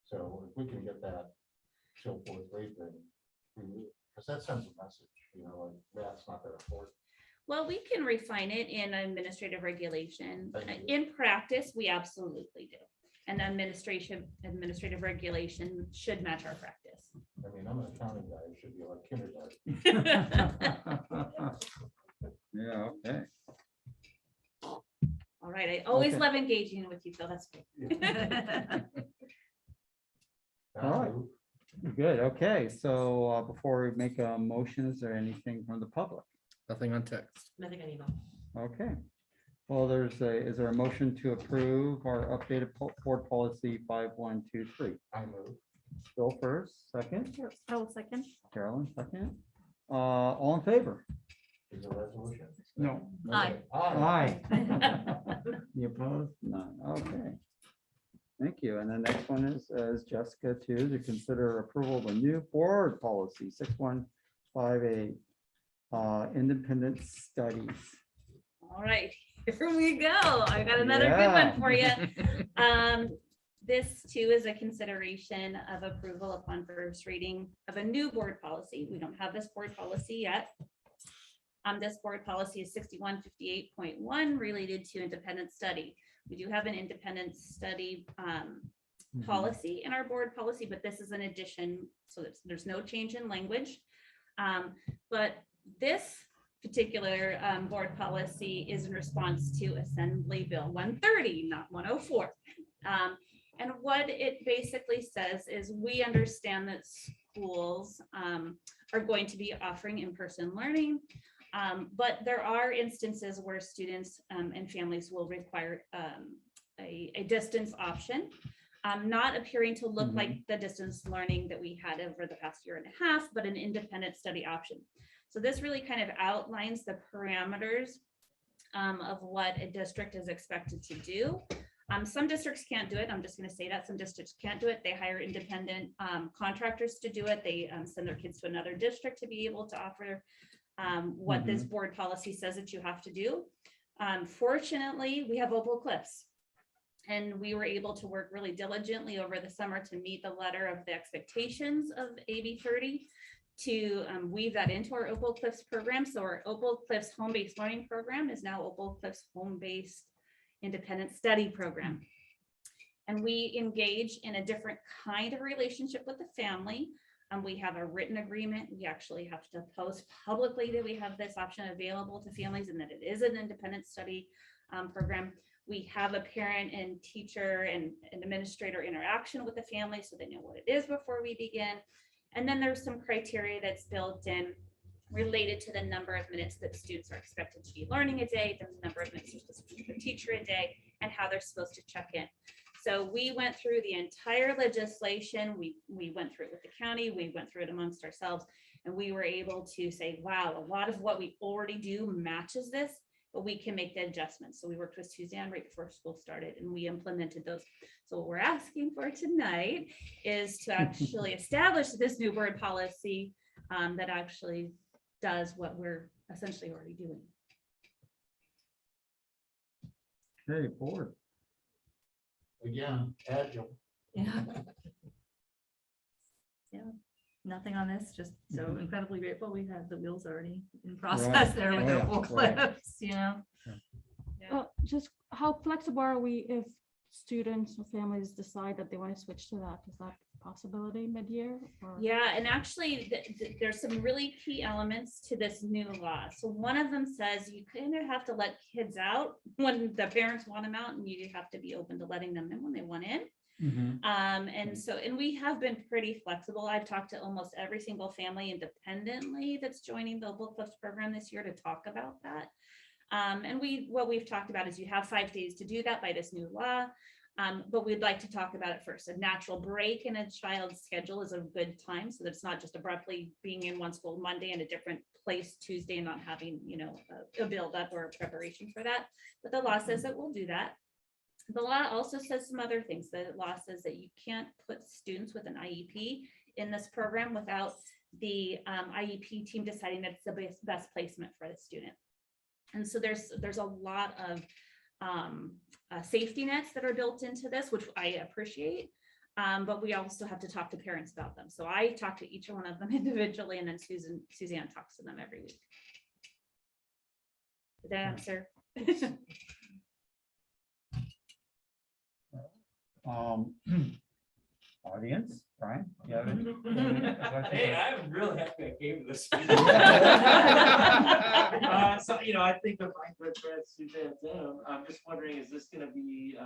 So if we can get that till fourth grade, then because that sends a message, you know, like math's not that important. Well, we can refine it in administrative regulation. Thank you. In practice, we absolutely do. And administrative regulation should match our practice. I mean, I'm an accounting guy, it should be like kindergarten. Yeah, okay. All right, I always Okay. love engaging with you, Phil, that's great. All right. Good, okay, so before we make a motion, is there anything from the public? Nothing on text. Nothing on email. Okay, well, is there a motion to approve our updated board policy 5123? I move. Bill first, second, I will second. Carolyn, second. All in favor? Is a resolution? No. Aye. Aye. You opposed? None, okay. Thank you, and the next one is Jessica too, to consider approval of a new board policy 6158, independent studies. All right, here we go. I got another good one for you. This too is a consideration of approval upon first reading of a new board policy. We don't have this board policy yet. This board policy is 6158.1 related to independent study. We do have an independent study policy in our board policy, but this is an addition, so there's no change in language. But this particular board policy is in response to Assembly Bill 130, not 104. And what it basically says is we understand that schools are going to be offering in-person learning, but there are instances where students and families will require a distance option, not appearing to look like the distance learning that we had over the past year and a half, but an independent study option. So this really kind of outlines the parameters of what a district is expected to do. Some districts can't do it. I'm just going to say that some districts can't do it. They hire independent contractors to do it. They send their kids to another district to be able to offer what this board policy says that you have to do. Fortunately, we have Opal Cliffs. And we were able to work really diligently over the summer to meet the letter of the expectations of AB 30 to weave that into our Opal Cliffs program. So our Opal Cliffs home-based learning program is now Opal Cliffs home-based independent study program. And we engage in a different kind of relationship with the family. We have a written agreement. We actually have to post publicly that we have this option available to families and that it is an independent study program. We have a parent and teacher and an administrator interaction with the family so they know what it is before we begin. And then there's some criteria that's built in related to the number of minutes that students are expected to be learning a day, the number of minutes they're supposed to be with the teacher a day, and how they're supposed to check in. So we went through the entire legislation. We went through it with the county, we went through it amongst ourselves, and we were able to say, wow, a lot of what we already do matches this, but we can make the adjustments. So we worked with Suzanne right before school started and we implemented those. So what we're asking for tonight is to actually establish this new board policy that actually does what we're essentially already doing. Okay, board. Again, agile. Yeah. Yeah, nothing on this, just so incredibly grateful. We have the wheels already in process there with Oh, our yeah, full right. clips, you know? Just how flexible are we if students or families decide that they want to switch to that? Is that a possibility mid-year? Or- Yeah, and actually there's some really key elements to this new law. So one of them says you kind of have to let kids out when the parents want them out, and you have to be open to letting them in when they want in. And we have been pretty flexible. I've talked to almost every single family independently that's joining the Opal Cliffs program this year to talk about that. And what we've talked about is you have 5 days to do that by this new law. But we'd like to talk about it first. A natural break in a child's schedule is a good time, so that it's not just abruptly being in one school Monday and a different place Tuesday and not having, a build up or a preparation for that. But the law says that we'll do that. The law also says some other things. The law says that you can't put students with an IEP in this program without the IEP team deciding that it's the best placement for the student. And so there's a lot of safety nets that are built into this, which I appreciate, but we also have to talk to parents about them. So I talk to each one of them individually, and then Suzanne talks to them every week. Did that answer? Audience, Brian? You have Hey, I'm really happy I came to this. So, I think of my good friend Suzanne Tim, I'm just wondering, is this gonna be,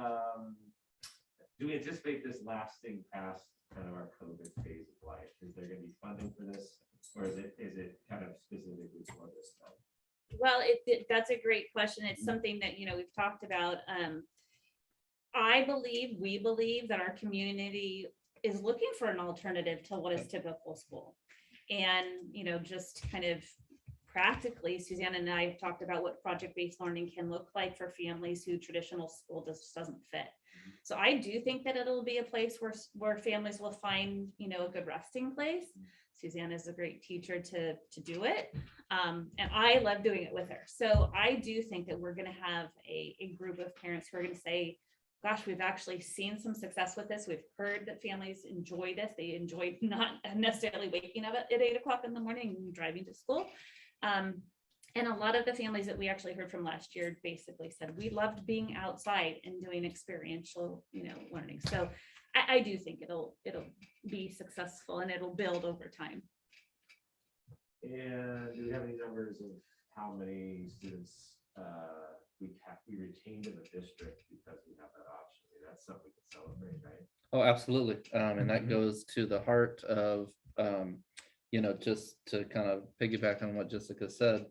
do we anticipate this lasting past kind of our COVID phase of life? Is there gonna be funding for this, or is it kind of specifically for this time? Well, that's a great question. It's something that, we've talked about. We believe that our community is looking for an alternative to what is typical school. And, just kind of practically, Suzanne and I have talked about what project-based learning can look like for families who traditional school just doesn't fit. So I do think that it'll be a place where families will find, a good resting place. Suzanne is a great teacher to do it. And I love doing it with her. So I do think that we're going to have a group of parents who are going to say, gosh, we've actually seen some success with this. We've heard that families enjoy this. They enjoy not necessarily waking up at 8 o'clock in the morning and driving to school. And a lot of the families that we actually heard from last year basically said, we loved being outside and doing experiential, learning. So I do think it'll be successful and it'll build over time. And do we have any numbers of how many students we retained in the district because we have that option? I mean, that's something we can celebrate, right? Oh, absolutely. And that goes to the heart of, just to kind of piggyback on what Jessica said,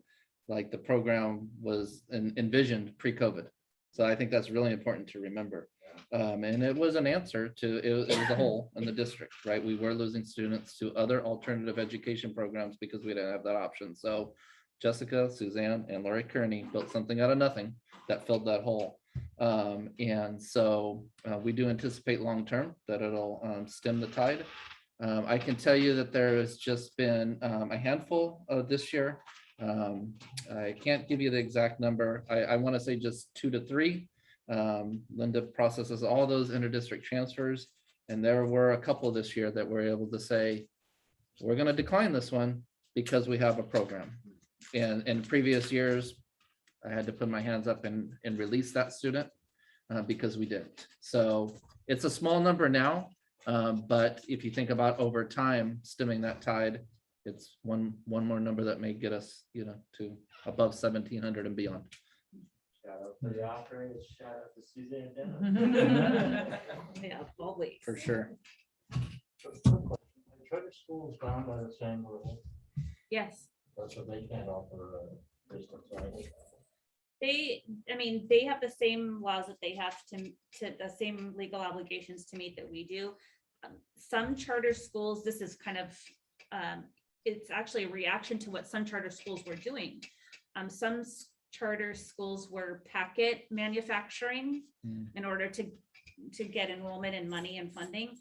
like the program was envisioned pre-COVID. So I think that's really important to remember. And it was an answer to, it was a hole in the district, right? We were losing students to other alternative education programs because we didn't have that option. So Jessica, Suzanne, and Lori Kearney built something out of nothing that filled that hole. And so we do anticipate long-term that it'll stem the tide. I can tell you that there has just been a handful this year. I can't give you the exact number. I want to say just 2 to 3. Linda processes all those interdistrict transfers, and there were a couple this year that were able to say, we're going to decline this one because we have a program. And in previous years, I had to put my hands up and release that student because we didn't. So it's a small number now, but if you think about over time stemming that tide, it's one more number that may get us, to above 1,700 and beyond. Shout out to the operators, shout out to Suzanne. Denham. Yeah, always. For sure. Charter schools bound by the same rule, Yes. so they can't offer distance, right? They have the same laws that they have to the same legal obligations to meet that we do. Some charter schools, this is kind of, it's actually a reaction to what some charter schools were doing. Some charter schools were packet manufacturing in order to get enrollment and money and funding.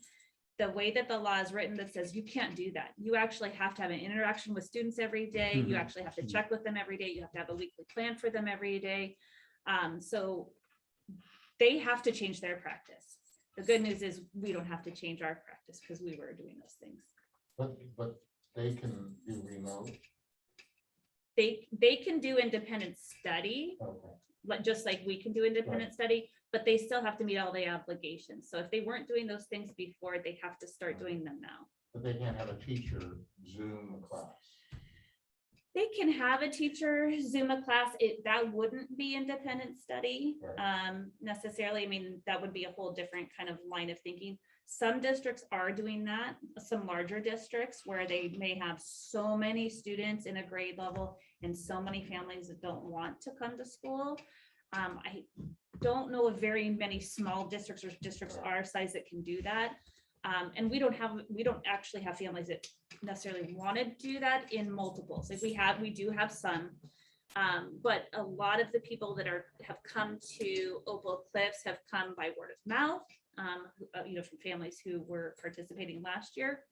The way that the law is written that says you can't do that. You actually have to have an interaction with students every day. You actually have to check with them every day. You have to have a weekly plan for them every day. So they have to change their practice. The good news is we don't have to change our practice because we were doing those things. But they can do remote. They can do independent study, Okay. just like we can do independent study, but they still have to meet all the obligations. So if they weren't doing those things before, they have to start doing them now. But they can't have a teacher Zoom a class. They can have a teacher Zoom a class. That wouldn't be independent study necessarily. I mean, that would be a whole different kind of line of thinking. Some districts are doing that, some larger districts where they may have so many students in a grade level and so many families that don't want to come to school. I don't know of very many small districts or districts our size that can do that. And we don't actually have families that necessarily want to do that in multiples. Like we do have some, but a lot of the people that have come to Opal Cliffs have come by word of mouth, from families who were participating last year,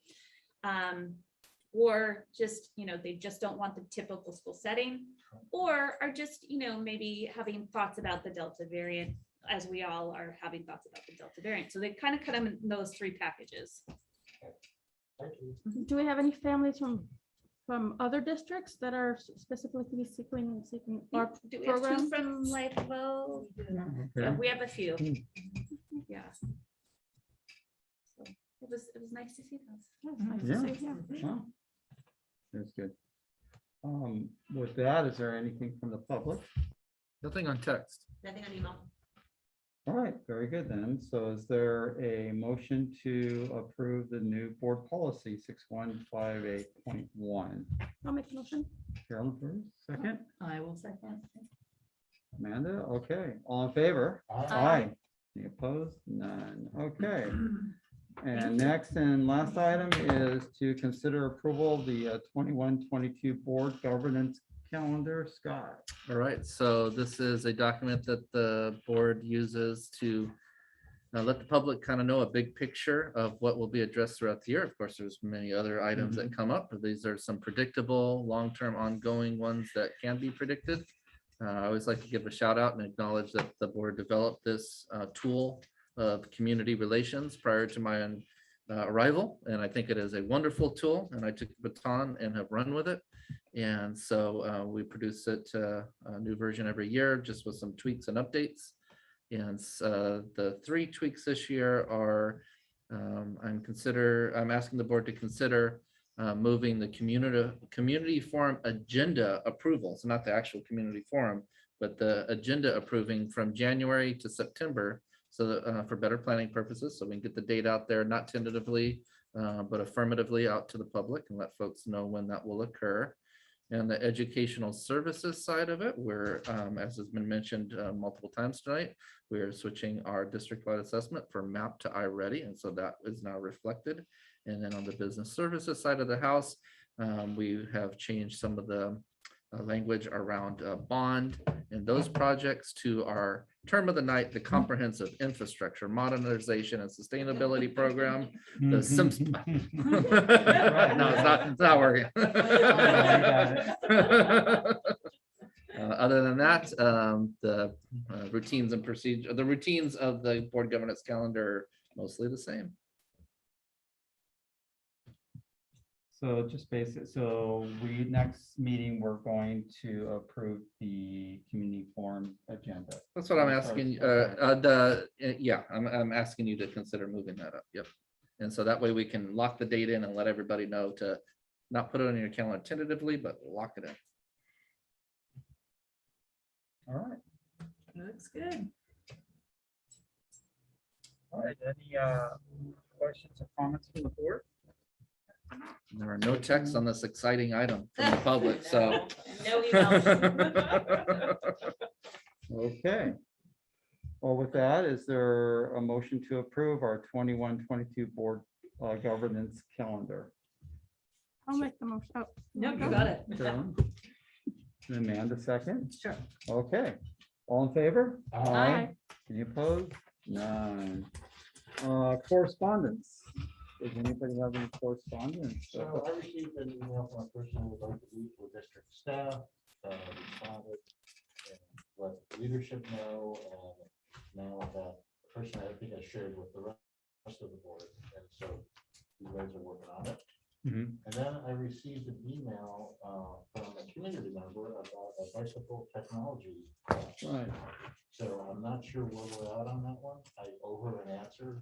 or just, they just don't want the typical school setting, or are just, maybe having thoughts about the Delta variant, as we all are having thoughts about the Delta variant. So they kind of cut them in those 3 packages. Thank you. Do we have any families from other districts that are specifically seeking our Do we have 2 program? from Lifewell? Yeah, we have a few. Yeah. So it was nice to see those. That's nice to Yeah. see, yeah. Wow. That's good. With that, is there anything from the public? Nothing on text. Nothing on email. All right, very good then. So is there a motion to approve the new board policy 6158.1? I'll make a motion. Carolyn first, second. I will second. Amanda, okay. All in favor? Aye. Any opposed? None. Okay. And next and last item is to consider approval of the 21-22 board governance calendar. Scott. All right, so this is a document that the board uses to let the public kind of know a big picture of what will be addressed throughout the year. Of course, there's many other items that come up, but these are some predictable, long-term, ongoing ones that can be predicted. I always like to give a shout out and acknowledge that the board developed this tool of community relations prior to my arrival, and I think it is a wonderful tool, and I took the baton and have run with it. And so we produce it a new version every year, just with some tweaks and updates. And the 3 tweaks this year are I'm asking the board to consider moving the community forum agenda approval, so not the actual community forum, but the agenda approving from January to September, so that for better planning purposes, so we can get the date out there, not tentatively, but affirmatively out to the public and let folks know when that will occur. And the educational services side of it, where, as has been mentioned multiple times tonight, we are switching our district-wide assessment from MAP to iReady, and so that is now reflected. And then on the business services side of the house, we have changed some of the language around bond and those projects to our term of the night, the Comprehensive Infrastructure Modernization and Sustainability Program, the SIMS. No, it's not working. Other than that, the routines and procedure, the routines of the board governance calendar are mostly the same. So just basic, so next meeting, we're going to approve the community forum agenda. That's what I'm asking. Yeah, I'm asking you to consider moving that up. Yep. And so that way we can lock the date in and let everybody know to not put it on your calendar tentatively, but lock it in. All right. Looks good. All right. Any questions or comments from the board? There are no texts on this exciting item from the public, so. No emails. Okay. Well, with that, is there a motion to approve our 21-22 board governance calendar? I'll make the motion. Oh, No, you got it. Carolyn? And Amanda, second? Sure. Okay. All in favor? Aye. Any opposed? None. Correspondence. Does anybody have any correspondence? So I received an email from a person who would like to meet with district staff, responded, and let leadership know, and now that person I think I shared with the rest of the board, and so you guys are working on it. Mhm. And then I received an email from a community member about a bicycle technology class. Right. So I'm not sure where we're at on that one. I owe her an answer.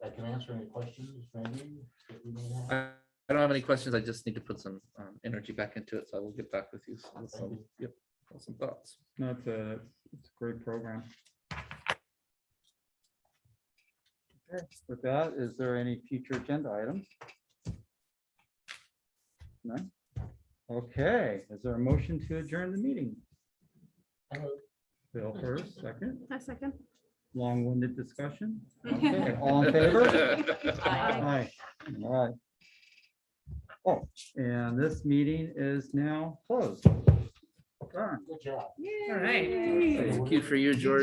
I can answer any questions maybe that you may have. I don't have any questions. I just need to put some energy back into it. So I will get back with you with some, yep, with some thoughts. No, it's a great program. Okay, with that, is there any future agenda items? None? Okay, is there a motion to adjourn the meeting? Bill first, second, a second. long-winded discussion. Okay, all in favor? Aye. Aye. All right. Oh, and this meeting is now closed. Done. Good job. All right. Thank you for you, George.